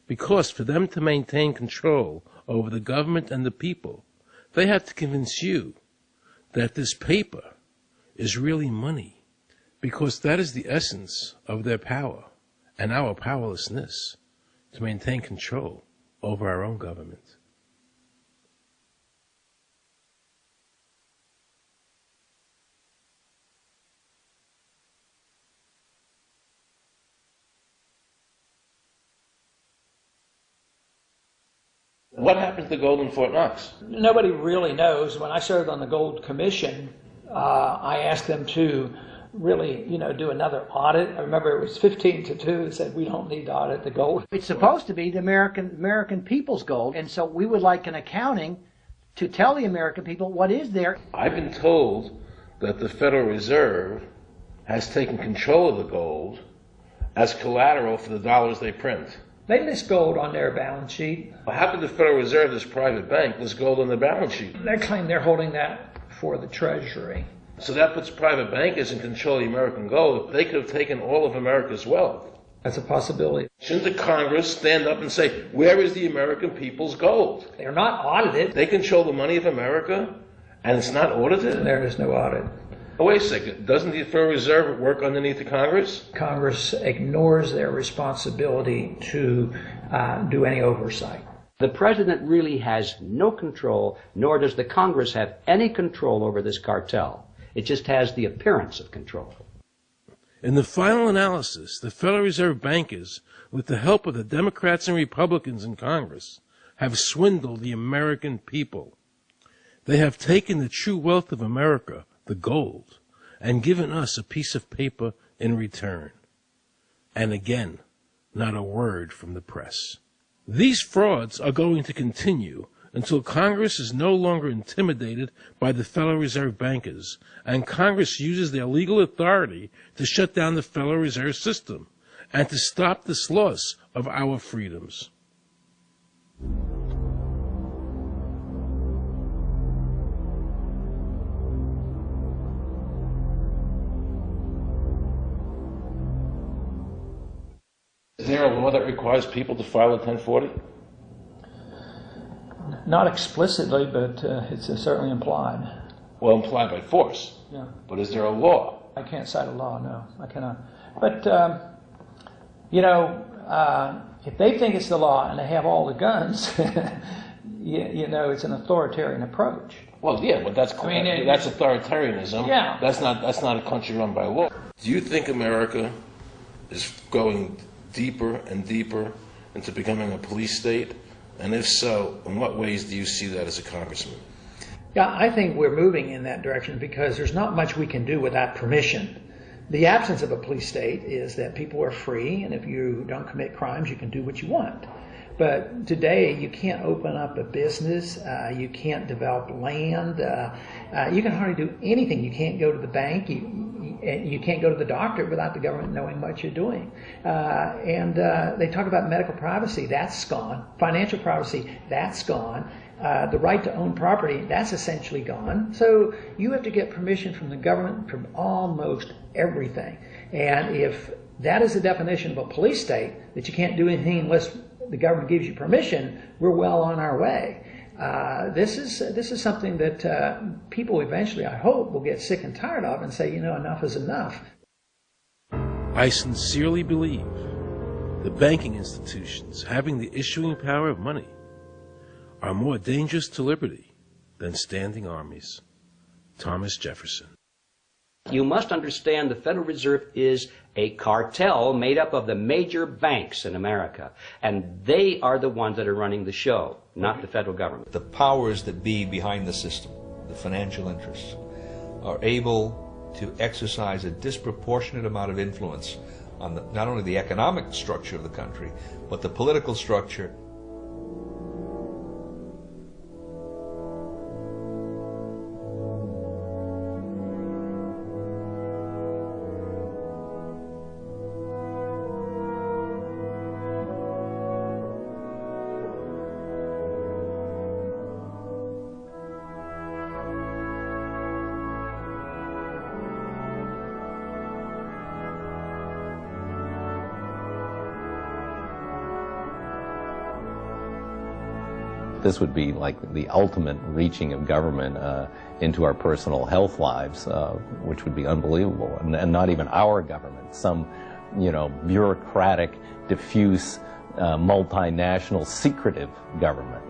Because for them to maintain control over the government and the people, they have to convince you that this paper is really money. Because that is the essence of their power and our powerlessness to maintain control over our own government. What happened to gold in Fort Knox? Nobody really knows. When I served on the Gold Commission, I asked them to really, do another audit. I remember it was 15-2. They said, we don't need to audit the gold. It's supposed to be the American people's gold, and so we would like an accounting to tell the American people what is there. I've been told that the Federal Reserve has taken control of the gold as collateral for the dollars they print. They list gold on their balance sheet. How could the Federal Reserve, this private bank, list gold on their balance sheet? They claim they're holding that for the Treasury. So that puts private bankers in control of the American gold. They could have taken all of America's wealth. That's a possibility. Shouldn't the Congress stand up and say, where is the American people's gold? They're not audited. They control the money of America, and it's not audited? There is no audit. Oh, wait a second. Doesn't the Federal Reserve work underneath the Congress? Congress ignores their responsibility to do any oversight. The president really has no control, nor does the Congress have any control over this cartel. It just has the appearance of control. In the final analysis, the Federal Reserve bankers, with the help of the Democrats and Republicans in Congress, have swindled the American people. They have taken the true wealth of America, the gold, and given us a piece of paper in return. And again, not a word from the press. These frauds are going to continue until Congress is no longer intimidated by the Federal Reserve bankers, and Congress uses their legal authority to shut down the Federal Reserve System and to stop this loss of our freedoms. Is there a law that requires people to file a 1040? Not explicitly, but it's certainly implied. Well, implied by force. Yeah. But is there a law? I can't cite a law, no. I cannot. But, if they think it's the law and they have all the guns, it's an authoritarian approach. Well, yeah, but that's authoritarianism. Yeah. That's not a country run by law. Do you think America is going deeper and deeper into becoming a police state? And if so, in what ways do you see that as a congressman? Yeah, I think we're moving in that direction because there's not much we can do without permission. The absence of a police state is that people are free, and if you don't commit crimes, you can do what you want. But today, you can't open up a business, you can't develop land, you can hardly do anything. You can't go to the bank, you can't go to the doctor without the government knowing what you're doing. And they talk about medical privacy, that's gone. Financial privacy, that's gone. The right to own property, that's essentially gone. So you have to get permission from the government from almost everything. And if that is the definition of a police state, that you can't do anything unless the government gives you permission, we're well on our way. This is something that people eventually, I hope, will get sick and tired of and say, enough is enough. I sincerely believe The banking institutions, having the issuing power of money, are more dangerous to liberty than standing armies. Thomas Jefferson. You must understand the Federal Reserve is a cartel made up of the major banks in America, and they are the ones that are running the show, not the federal government. The powers that be behind the system, the financial interests, are able to exercise a disproportionate amount of influence on not only the economic structure of the country, but the political structure. This would be like the ultimate reaching of government into our personal health lives, which would be unbelievable. And not even our government, some, bureaucratic, diffuse, multinational, secretive government.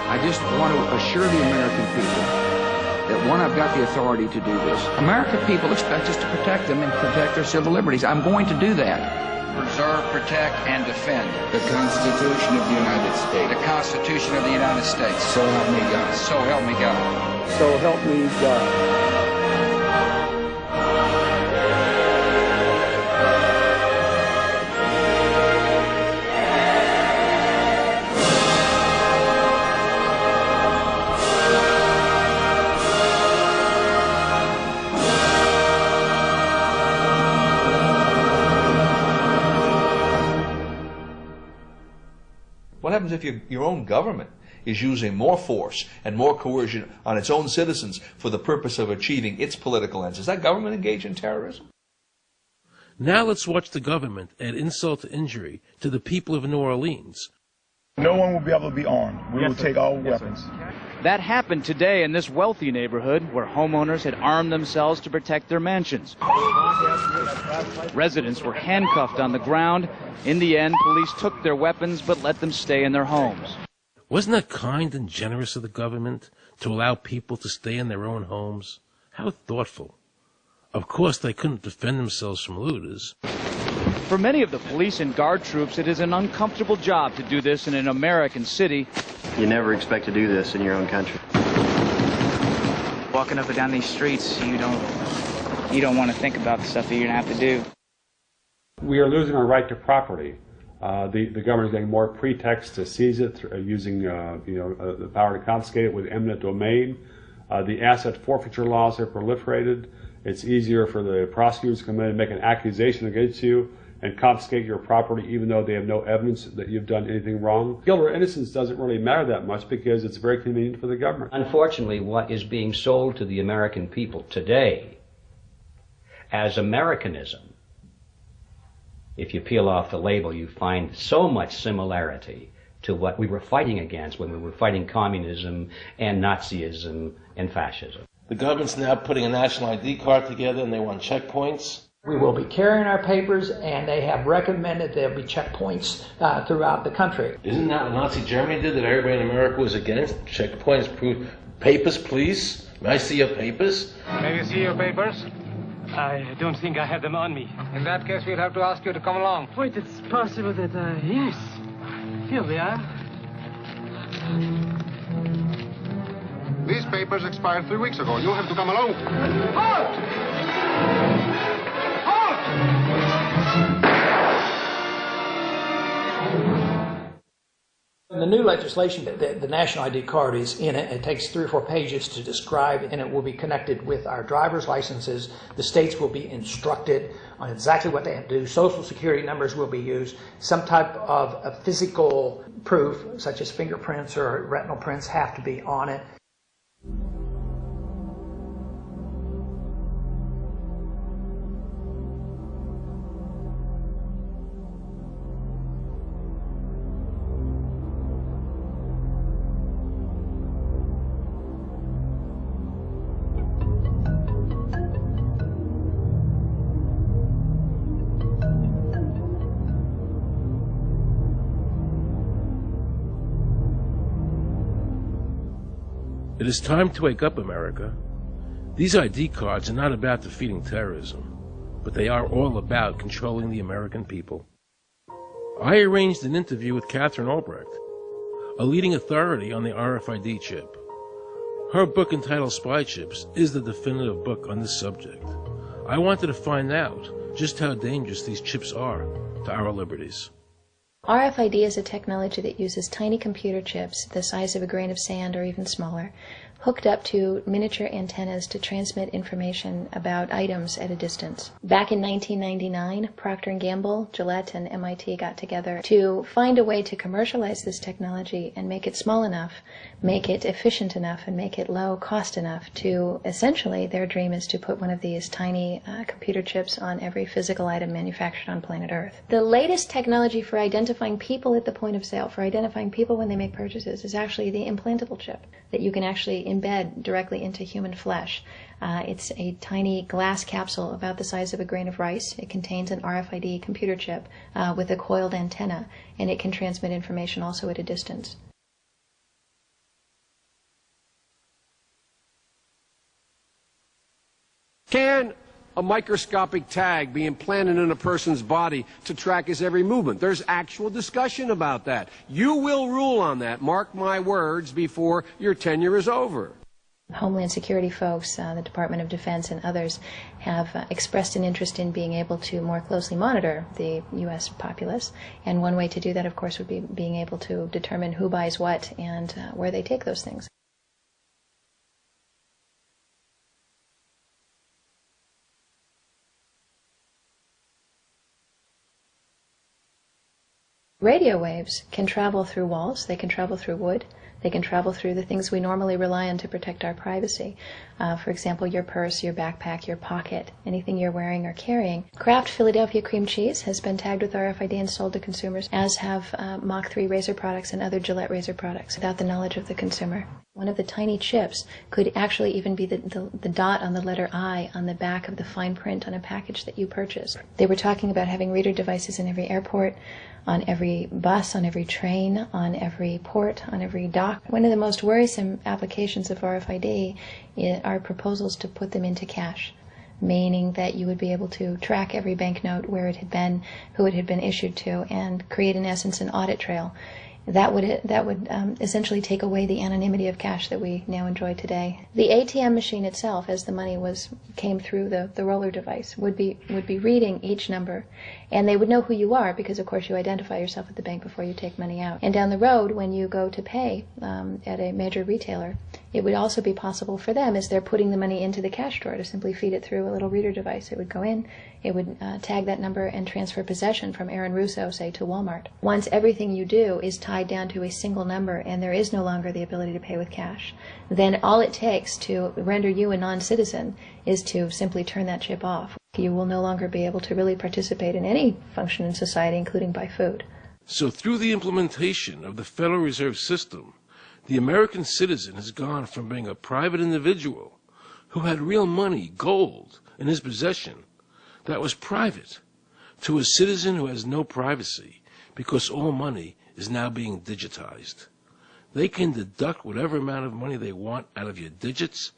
I just want to assure the American people that, one, I've got the authority to do this. American people expect us to protect them and protect their civil liberties. I'm going to do that. Preserve, protect, and defend the Constitution of the United States. The Constitution of the United States. So help me God. So help me God. So help me God. What happens if your own government is using more force and more coercion on its own citizens for the purpose of achieving its political ends? Is that government engaged in terrorism? Now let's watch the government add insult to injury to the people of New Orleans. No one will be able to be armed. We will take all weapons. That happened today in this wealthy neighborhood where homeowners had armed themselves to protect their mansions. Residents were handcuffed on the ground. In the end, police took their weapons but let them stay in their homes. Wasn't that kind and generous of the government to allow people to stay in their own homes? How thoughtful. Of course, they couldn't defend themselves from looters. For many of the police and guard troops, it is an uncomfortable job to do this in an American city. You never expect to do this in your own country. Walking up and down these streets, you don't want to think about the stuff that you're going to have to do. We are losing our right to property. The government is getting more pretext to seize it, using the power to confiscate it with eminent domain. The asset forfeiture laws have proliferated. It's easier for the prosecutors to come in and make an accusation against you and confiscate your property even though they have no evidence that you've done anything wrong. Guilt or innocence doesn't really matter that much because it's very convenient for the government. Unfortunately, what is being sold to the American people today as Americanism, if you peel off the label, you find so much similarity to what we were fighting against when we were fighting communism and Nazism and fascism. The government's now putting a national ID card together and they want checkpoints. We will be carrying our papers, and they have recommended there'll be checkpoints throughout the country. Isn't that what Nazi Germany did that everybody in America was against? Checkpoints, proof. Papers, please. May I see your papers? May we see your papers? I don't think I have them on me. In that case, we'll have to ask you to come along. Wait, it's possible that, yes. Here we are. These papers expired 3 weeks ago. You'll have to come along. Halt! In the new legislation, the national ID card is in it. It takes 3 or 4 pages to describe, and it will be connected with our driver's licenses. The states will be instructed on exactly what they have to do. Social security numbers will be used. Some type of a physical proof, such as fingerprints or retinal prints, have to be on it. It is time to wake up, America. These ID cards are not about defeating terrorism, but they are all about controlling the American people. I arranged an interview with Catherine Albrecht, a leading authority on the RFID chip. Her book entitled Spy Chips is the definitive book on this subject. I wanted to find out just how dangerous these chips are to our liberties. RFID is a technology that uses tiny computer chips the size of a grain of sand or even smaller, hooked up to miniature antennas to transmit information about items at a distance. Back in 1999, Procter & Gamble, Gillette, and MIT got together to find a way to commercialize this technology and make it small enough, make it efficient enough, and make it low cost enough to, essentially, their dream is to put one of these tiny computer chips on every physical item manufactured on planet Earth. The latest technology for identifying people at the point of sale, for identifying people when they make purchases, is actually the implantable chip that you can actually embed directly into human flesh. It's a tiny glass capsule about the size of a grain of rice. It contains an RFID computer chip with a coiled antenna, and it can transmit information also at a distance. Can a microscopic tag be implanted in a person's body to track his every movement? There's actual discussion about that. You will rule on that, mark my words, before your tenure is over. Homeland Security folks, the Department of Defense, and others have expressed an interest in being able to more closely monitor the U.S. populace. And one way to do that, of course, would be being able to determine who buys what and where they take those things. Radio waves can travel through walls, they can travel through wood, they can travel through the things we normally rely on to protect our privacy. For example, your purse, your backpack, your pocket, anything you're wearing or carrying. Kraft Philadelphia cream cheese has been tagged with RFID and sold to consumers, as have Mach 3 razor products and other Gillette razor products, without the knowledge of the consumer. One of the tiny chips could actually even be the dot on the letter I on the back of the fine print on a package that you purchase. They were talking about having reader devices in every airport, on every bus, on every train, on every port, on every dock. One of the most worrisome applications of RFID are proposals to put them into cash, meaning that you would be able to track every banknote, where it had been, who it had been issued to, and create, in essence, an audit trail. That would essentially take away the anonymity of cash that we now enjoy today. The ATM machine itself, as the money came through the roller device, would be reading each number, and they would know who you are because, of course, you identify yourself at the bank before you take money out. And down the road, when you go to pay at a major retailer, It would also be possible for them, as they're putting the money into the cash drawer, to simply feed it through a little reader device. It would go in, it would tag that number and transfer possession from Aaron Russo, say, to Walmart. Once everything you do is tied down to a single number and there is no longer the ability to pay with cash, then all it takes to render you a non-citizen is to simply turn that chip off. You will no longer be able to really participate in any function in society, including buy food. So through the implementation of the Federal Reserve System, the American citizen has gone from being a private individual who had real money, gold, in his possession that was private, to a citizen who has no privacy because all money is now being digitized. They can deduct whatever amount of money they want out of your digits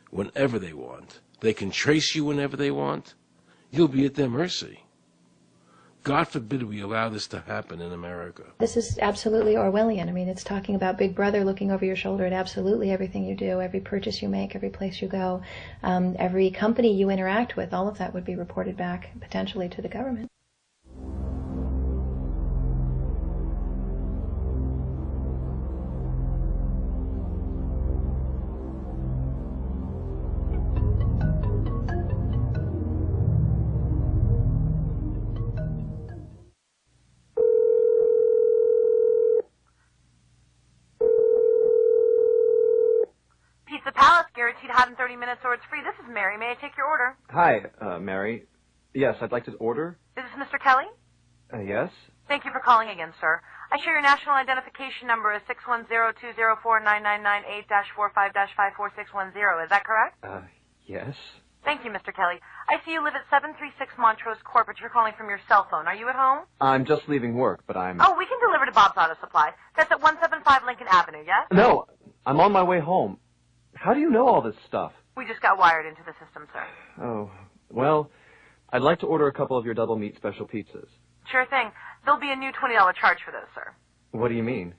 whenever they want. They can trace you whenever they want. You'll be at their mercy. God forbid we allow this to happen in America. This is absolutely Orwellian. I mean, it's talking about Big Brother looking over your shoulder at absolutely everything you do, every purchase you make, every place you go, every company you interact with. All of that would be reported back potentially to the government. Guaranteed hot in 30 minutes or it's free. This is Mary. May I take your order? Hi, Mary. Yes, I'd like to order. Is this Mr. Kelly? Yes. Thank you for calling again, sir. I show your national identification number is 610-204-9998-45-54610. Is that correct? Yes. Thank you, Mr. Kelly. I see you live at 736 Montrose Court, but you're calling from your cell phone. Are you at home? I'm just leaving work, but I'm... Oh, we can deliver to Bob's Auto Supply. That's at 175 Lincoln Avenue, yes? No, I'm on my way home. How do you know all this stuff? We just got wired into the system, sir. Oh, well, I'd like to order a couple of your double meat special pizzas. Sure thing. There'll be a new $20 charge for those, sir. What do you mean?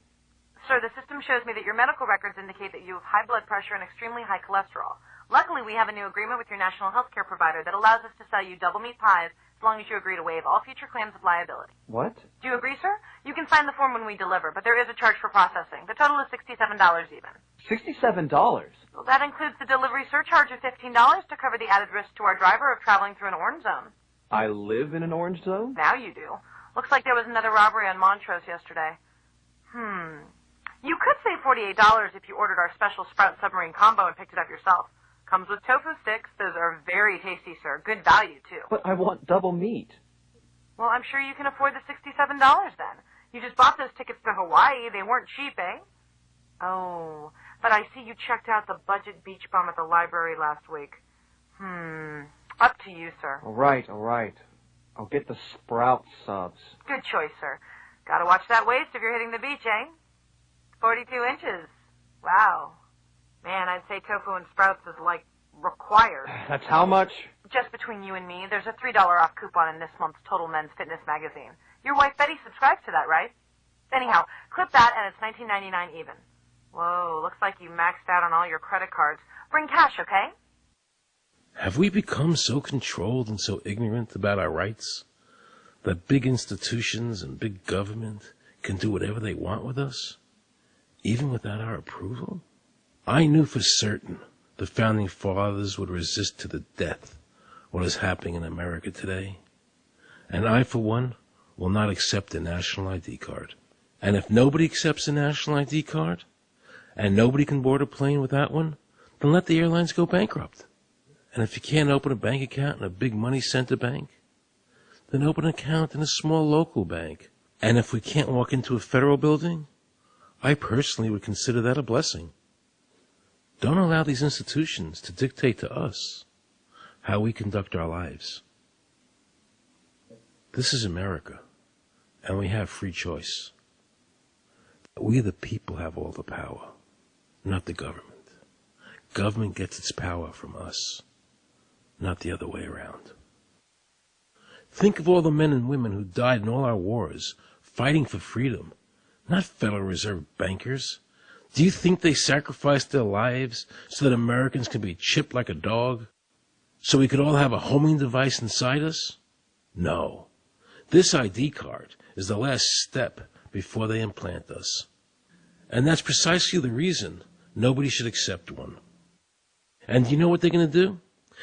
Sir, the system shows me that your medical records indicate that you have high blood pressure and extremely high cholesterol. Luckily, we have a new agreement with your national health care provider that allows us to sell you double meat pies as long as you agree to waive all future claims of liability. What? Do you agree, sir? You can sign the form when we deliver, but there is a charge for processing. The total is $67 even. $67? Well, that includes the delivery surcharge of $15 to cover the added risk to our driver of traveling through an orange zone. I live in an orange zone? Now you do. Looks like there was another robbery on Montrose yesterday. You could save $48 if you ordered our special Sprout Submarine Combo and picked it up yourself. Comes with tofu sticks. Those are very tasty, sir. Good value, too. But I want double meat. Well, I'm sure you can afford the $67 then. You just bought those tickets to Hawaii. They weren't cheap, eh? Oh, but I see you checked out the budget beach bum at the library last week. Up to you, sir. All right. I'll get the Sprout subs. Good choice, sir. Gotta watch that waist if you're hitting the beach, eh? 42 inches. Wow. Man, I'd say tofu and sprouts is, like, required. That's how much? Just between you and me, there's a $3 off coupon in this month's Total Men's Fitness magazine. Your wife Betty subscribes to that, right? Anyhow, clip that and it's $19.99 even. Whoa, looks like you maxed out on all your credit cards. Bring cash, okay? Have we become so controlled and so ignorant about our rights that big institutions and big government can do whatever they want with us, even without our approval? I knew for certain the Founding Fathers would resist to the death what is happening in America today. And I, for one, will not accept a national ID card. And if nobody accepts a national ID card, and nobody can board a plane without one, then let the airlines go bankrupt. And if you can't open a bank account in a big money center bank, then open an account in a small local bank. And if we can't walk into a federal building, I personally would consider that a blessing. Don't allow these institutions to dictate to us how we conduct our lives. This is America, and we have free choice. We the people have all the power, not the government. Government gets its power from us, not the other way around. Think of all the men and women who died in all our wars, fighting for freedom, not Federal Reserve bankers. Do you think they sacrificed their lives so that Americans could be chipped like a dog? So we could all have a homing device inside us? No. This ID card is the last step before they implant us. And that's precisely the reason nobody should accept one. And you know what they're going to do?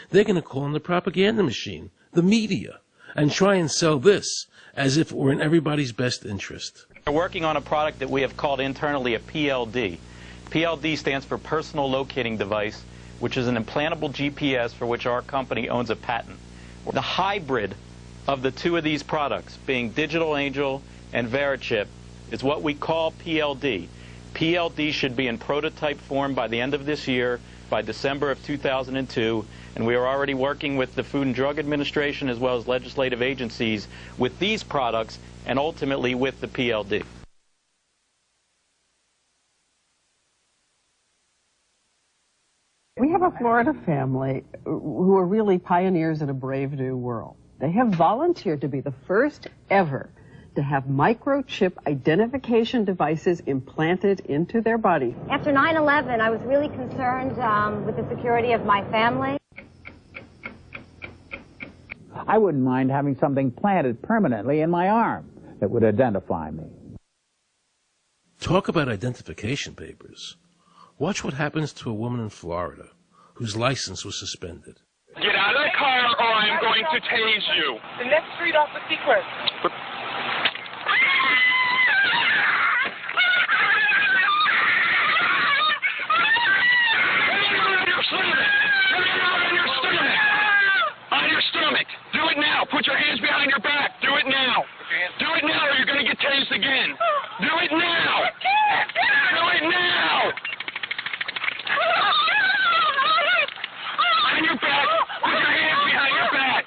They're going to call on the propaganda machine, the media, and try and sell this as if it were in everybody's best interest. We're working on a product that we have called internally a PLD. PLD stands for Personal Locating Device, which is an implantable GPS for which our company owns a patent. The hybrid of the two of these products, being Digital Angel and Verichip, is what we call PLD. PLD should be in prototype form by the end of this year, by December of 2002, and we are already working with the Food and Drug Administration as well as legislative agencies with these products and ultimately with the PLD. We have a Florida family who are really pioneers in a brave new world. They have volunteered to be the first ever to have microchip identification devices implanted into their body. After 9/11, I was really concerned with the security of my family. I wouldn't mind having something planted permanently in my arm that would identify me. Talk about identification papers. Watch what happens to a woman in Florida whose license was suspended. Get out of the car or I'm going to tase you. The next street off the Secret. On your stomach. Do it now. Put your hands behind your back. Do it now. Do it now or you're going to get tased again. Do it now. Do it now. On your back. Put your hands behind your back.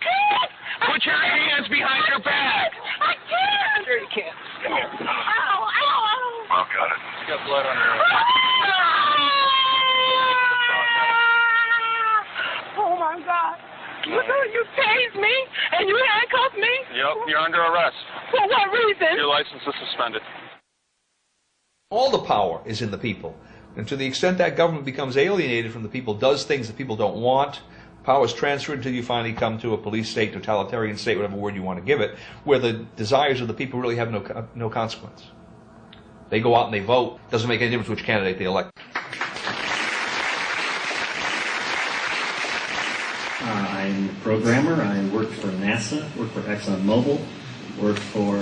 Put your hands behind your back. I can't. Sure you can. Come here. Ow, ow, ow. Oh, got it. You got blood on your hands. Oh, my God. You tased me and you handcuffed me? Yep, you're under arrest. For what reason? Your license is suspended. All the power is in the people. And to the extent that government becomes alienated from the people, does things that people don't want, power is transferred until you finally come to a police state, totalitarian state, whatever word you want to give it, where the desires of the people really have no consequence. They go out and they vote. Doesn't make any difference which candidate they elect. I'm a programmer. I worked for NASA, worked for ExxonMobil, worked for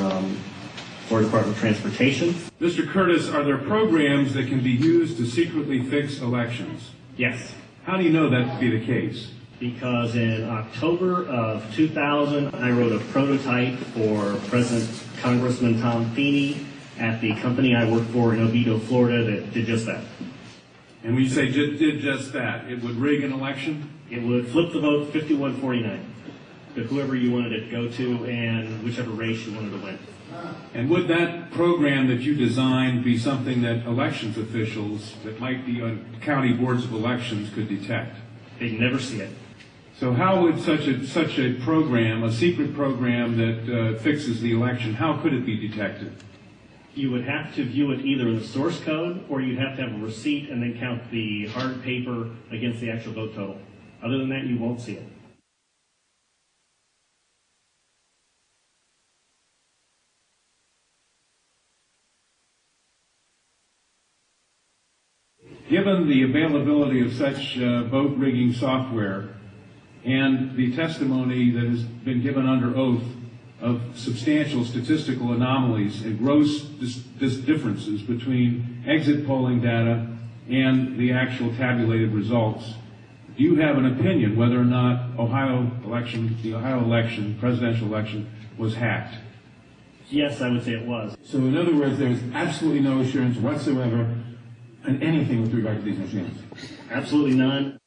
Department of Transportation. Mr. Curtis, are there programs that can be used to secretly fix elections? Yes. How do you know that to be the case? Because in October of 2000, I wrote a prototype for President Congressman Tom Feeney at the company I worked for in Oviedo, Florida, that did just that. And when you say did just that, it would rig an election? It would flip the vote 51-49 to whoever you wanted it to go to and whichever race you wanted to win. And would that program that you designed be something that elections officials that might be on county boards of elections could detect? They'd never see it. So how would such a program, a secret program that fixes the election, how could it be detected? You would have to view it either in the source code or you'd have to have a receipt and then count the hard paper against the actual vote total. Other than that, you won't see it. Given the availability of such vote rigging software and the testimony that has been given under oath of substantial statistical anomalies and gross differences between exit polling data and the actual tabulated results, do you have an opinion whether or not the Ohio election, presidential election, was hacked? Yes, I would say it was. So in other words, there is absolutely no assurance whatsoever on anything with regard to these machines? Absolutely none.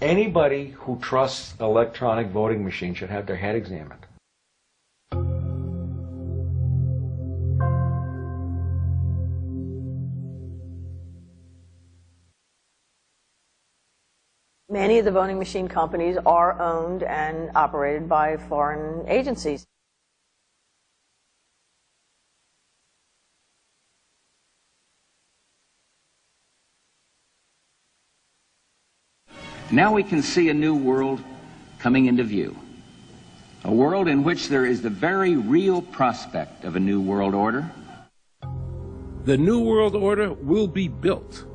Anybody who trusts electronic voting machines should have their head examined. Many of the voting machine companies are owned and operated by foreign agencies. Now we can see a new world coming into view. A world in which there is the very real prospect of a new world order. The New World Order will be built,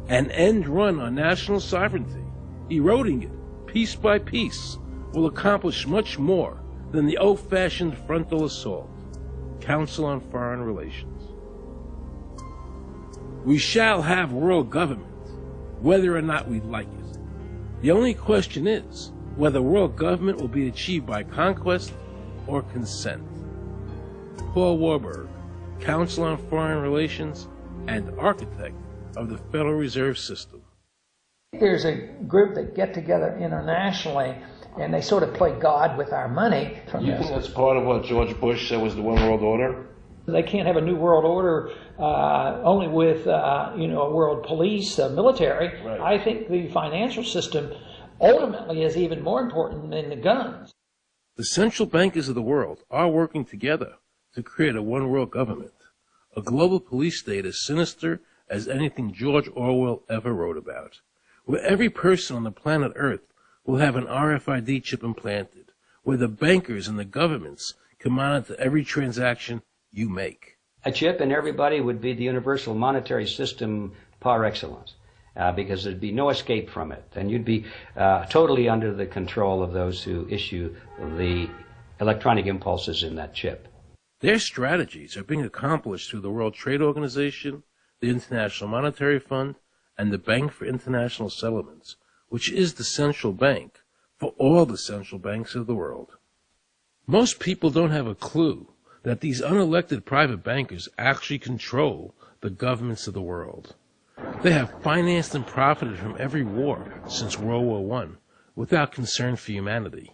an end run on national sovereignty, eroding it piece by piece, will accomplish much more than the old-fashioned frontal assault. Council on Foreign Relations. We shall have world government, whether or not we like it. The only question is whether world government will be achieved by conquest or consent. Paul Warburg, Council on Foreign Relations and architect of the Federal Reserve System. There's a group that get together internationally and they sort of play God with our money. You think that's part of what George Bush said was the One World Order? They can't have a new world order only with a world police, military. Right. I think the financial system ultimately is even more important than the guns. The central bankers of the world are working together to create a one world government, a global police state as sinister as anything George Orwell ever wrote about, where every person on the planet Earth will have an RFID chip implanted, where the bankers and the governments can monitor every transaction you make. A chip in everybody would be the universal monetary system par excellence, because there'd be no escape from it, and you'd be totally under the control of those who issue the electronic impulses in that chip. Their strategies are being accomplished through the World Trade Organization, the International Monetary Fund, and the Bank for International Settlements, which is the central bank for all the central banks of the world. Most people don't have a clue that these unelected private bankers actually control the governments of the world. They have financed and profited from every war since World War I without concern for humanity.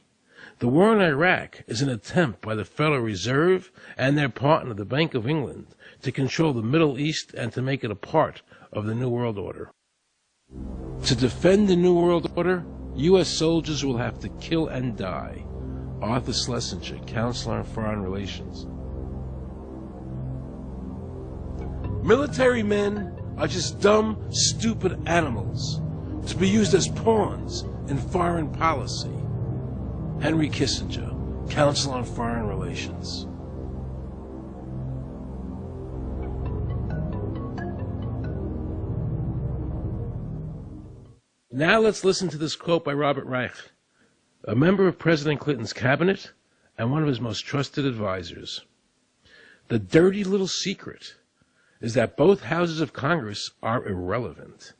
The war in Iraq is an attempt by the Federal Reserve and their partner, the Bank of England, to control the Middle East and to make it a part of the New World Order. To defend the New World Order, U.S. soldiers will have to kill and die. Arthur Schlesinger, Counselor on Foreign Relations. Military men are just dumb, stupid animals to be used as pawns in foreign policy. Henry Kissinger, Council on Foreign Relations. Now let's listen to this quote by Robert Reich, a member of President Clinton's cabinet and one of his most trusted advisors. The dirty little secret is that both houses of Congress are irrelevant.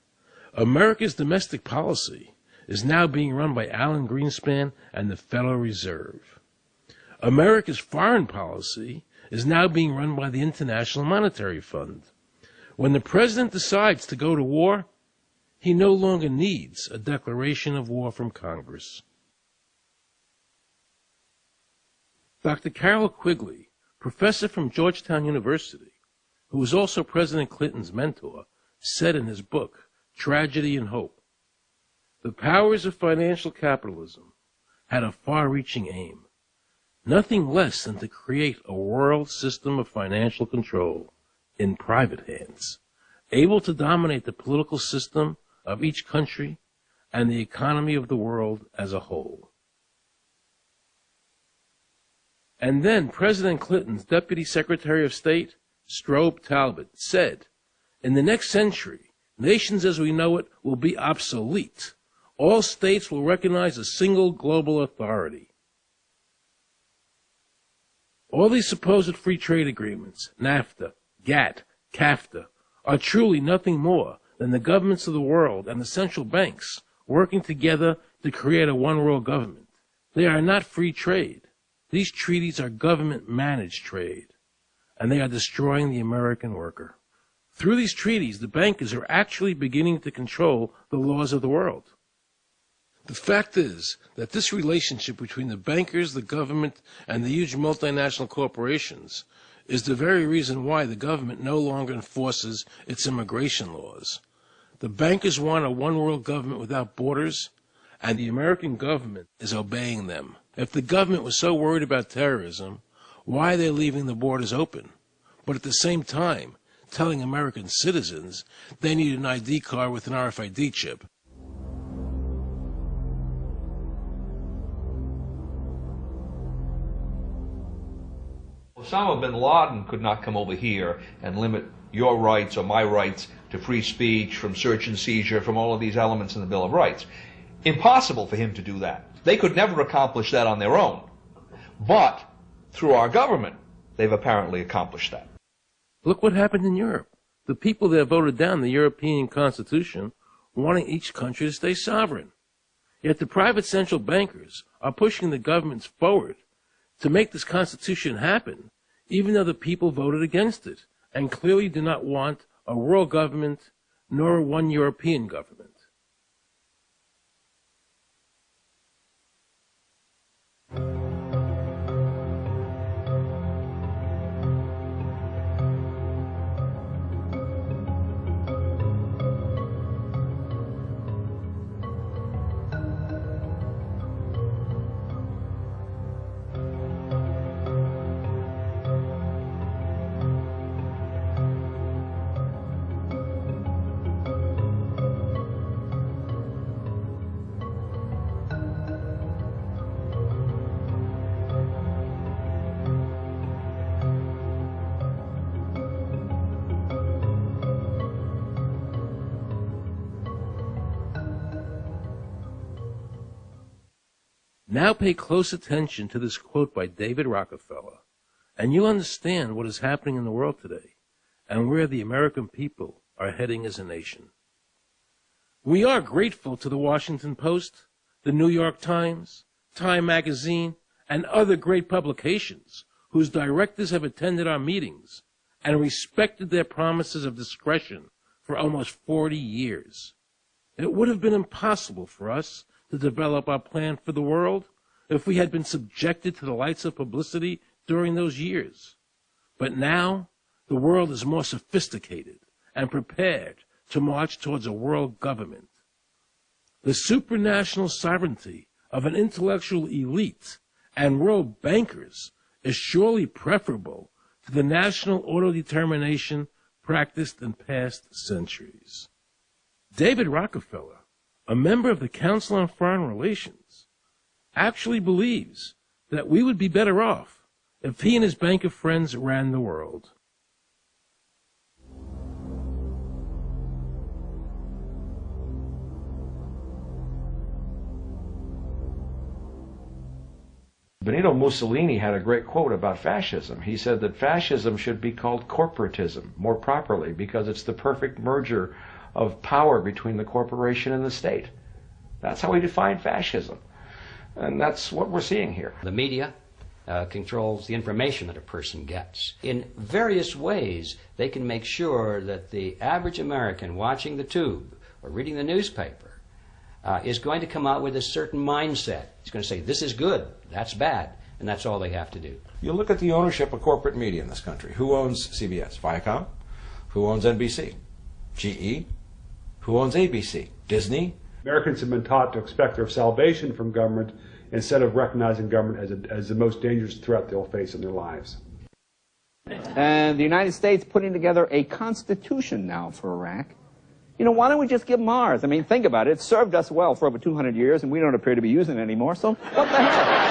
America's domestic policy is now being run by Alan Greenspan and the Federal Reserve. America's foreign policy is now being run by the International Monetary Fund. When the president decides to go to war, he no longer needs a declaration of war from Congress. Dr. Carol Quigley, professor from Georgetown University, who was also President Clinton's mentor, said in his book, Tragedy and Hope, the powers of financial capitalism had a far-reaching aim, nothing less than to create a world system of financial control in private hands, able to dominate the political system of each country and the economy of the world as a whole. And then President Clinton's Deputy Secretary of State, Strobe Talbot, said, in the next century, nations as we know it will be obsolete. All states will recognize a single global authority. All these supposed free trade agreements, NAFTA, GATT, CAFTA, are truly nothing more than the governments of the world and the central banks working together to create a one-world government. They are not free trade. These treaties are government-managed trade, and they are destroying the American worker. Through these treaties, the bankers are actually beginning to control the laws of the world. The fact is that this relationship between the bankers, the government, and the huge multinational corporations is the very reason why the government no longer enforces its immigration laws. The bankers want a one-world government without borders, and the American government is obeying them. If the government was so worried about terrorism, why are they leaving the borders open, but at the same time telling American citizens they need an ID card with an RFID chip? Osama bin Laden could not come over here and limit your rights or my rights to free speech, from search and seizure, from all of these elements in the Bill of Rights. Impossible for him to do that. They could never accomplish that on their own. But through our government, they've apparently accomplished that. Look what happened in Europe. The people that voted down the European Constitution wanting each country to stay sovereign. Yet the private central bankers are pushing the governments forward to make this Constitution happen, even though the people voted against it and clearly do not want a world government nor one European government. Now pay close attention to this quote by David Rockefeller, and you'll understand what is happening in the world today and where the American people are heading as a nation. We are grateful to the Washington Post, the New York Times, Time Magazine, and other great publications whose directors have attended our meetings and respected their promises of discretion for almost 40 years. It would have been impossible for us to develop our plan for the world if we had been subjected to the lights of publicity during those years. But now, the world is more sophisticated and prepared to march towards a world government. The supranational sovereignty of an intellectual elite and world bankers is surely preferable to the national autodetermination practiced in past centuries. David Rockefeller, a member of the Council on Foreign Relations, actually believes that we would be better off if he and his bank of friends ran the world. Benito Mussolini had a great quote about fascism. He said that fascism should be called corporatism more properly because it's the perfect merger of power between the corporation and the state. That's how he defined fascism. And that's what we're seeing here. The media controls the information that a person gets. In various ways, they can make sure that the average American watching the tube or reading the newspaper is going to come out with a certain mindset. He's going to say, this is good, that's bad, and that's all they have to do. You look at the ownership of corporate media in this country. Who owns CBS? Viacom? Who owns NBC? GE? Who owns ABC? Disney? Americans have been taught to expect their salvation from government instead of recognizing government as the most dangerous threat they'll face in their lives. And the United States putting together a constitution now for Iraq. You know, why don't we just give them ours? I mean, think about it. It served us well for over 200 years, and we don't appear to be using it anymore, so what the hell?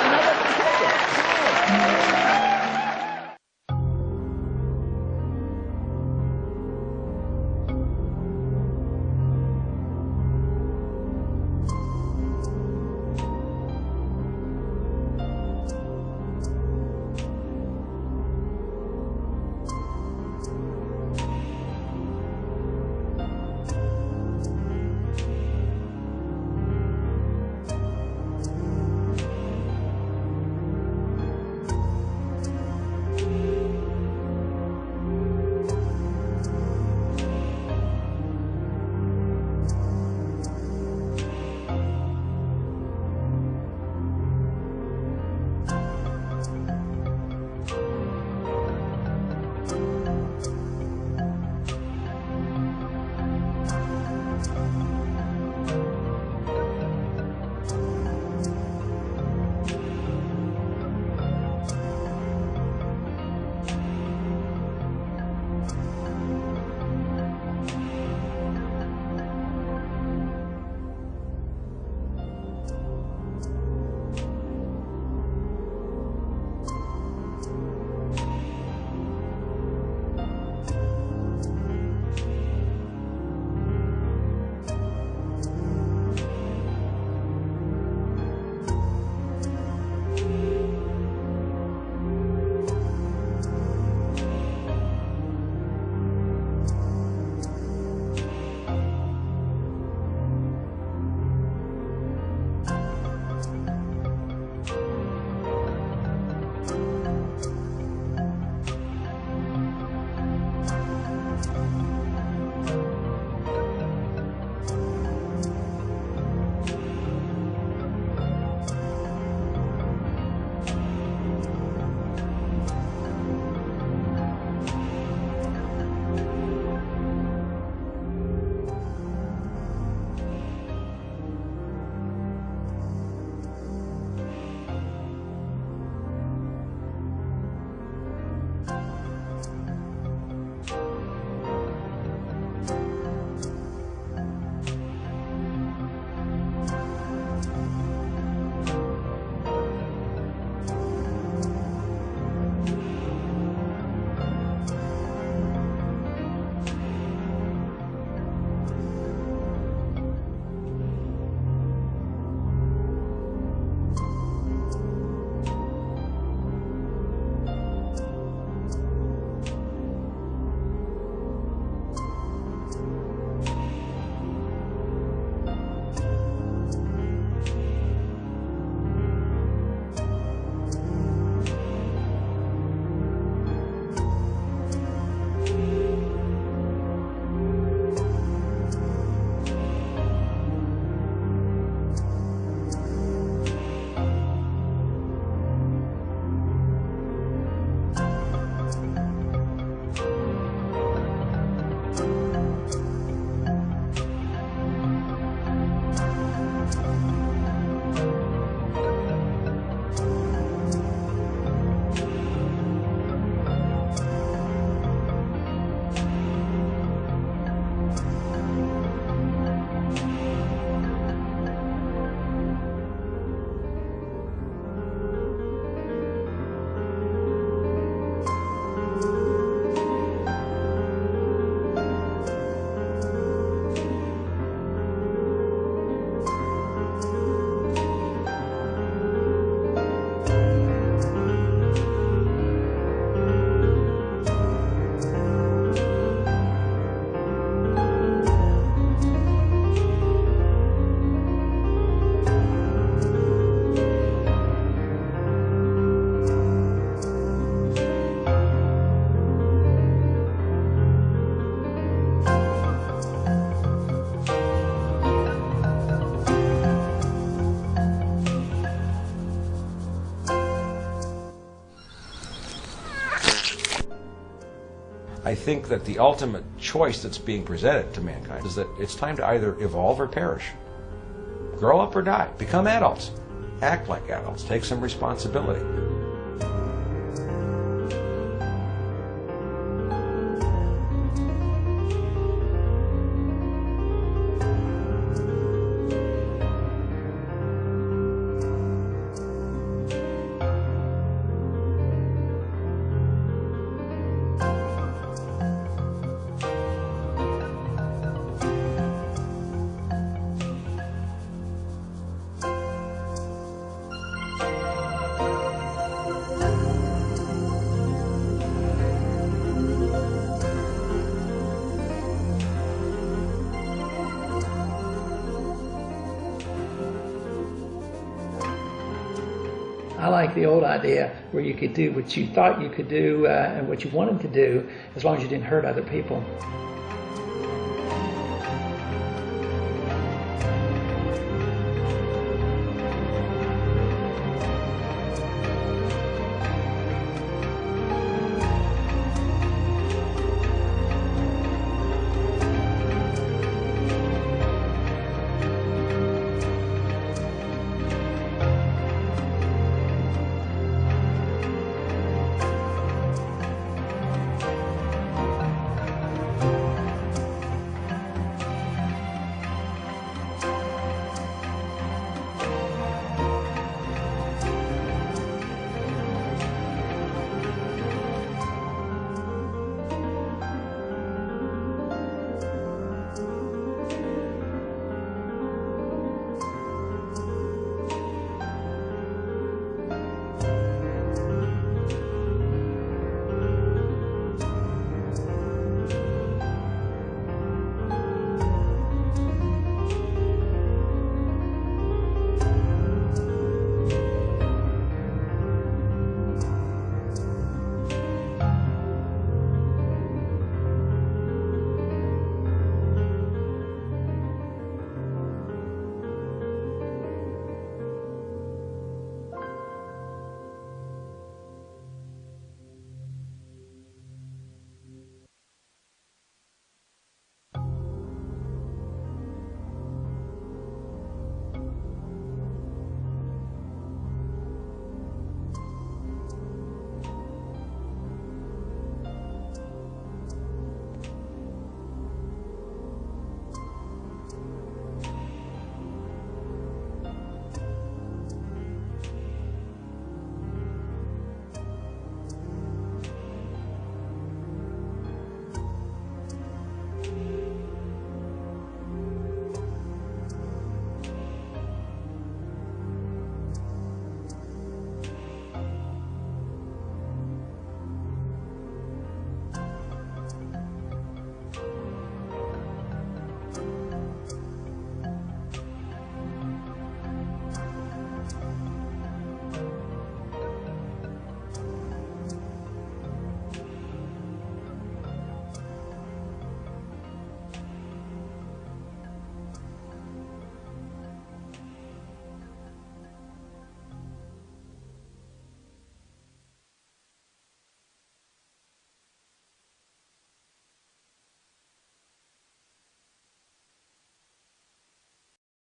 I think that the ultimate choice that's being presented to mankind is that it's time to either evolve or perish. Grow up or die. Become adults. Act like adults. Take some responsibility. I like the old idea where you could do what you thought you could do and what you wanted to do as long as you didn't hurt other people.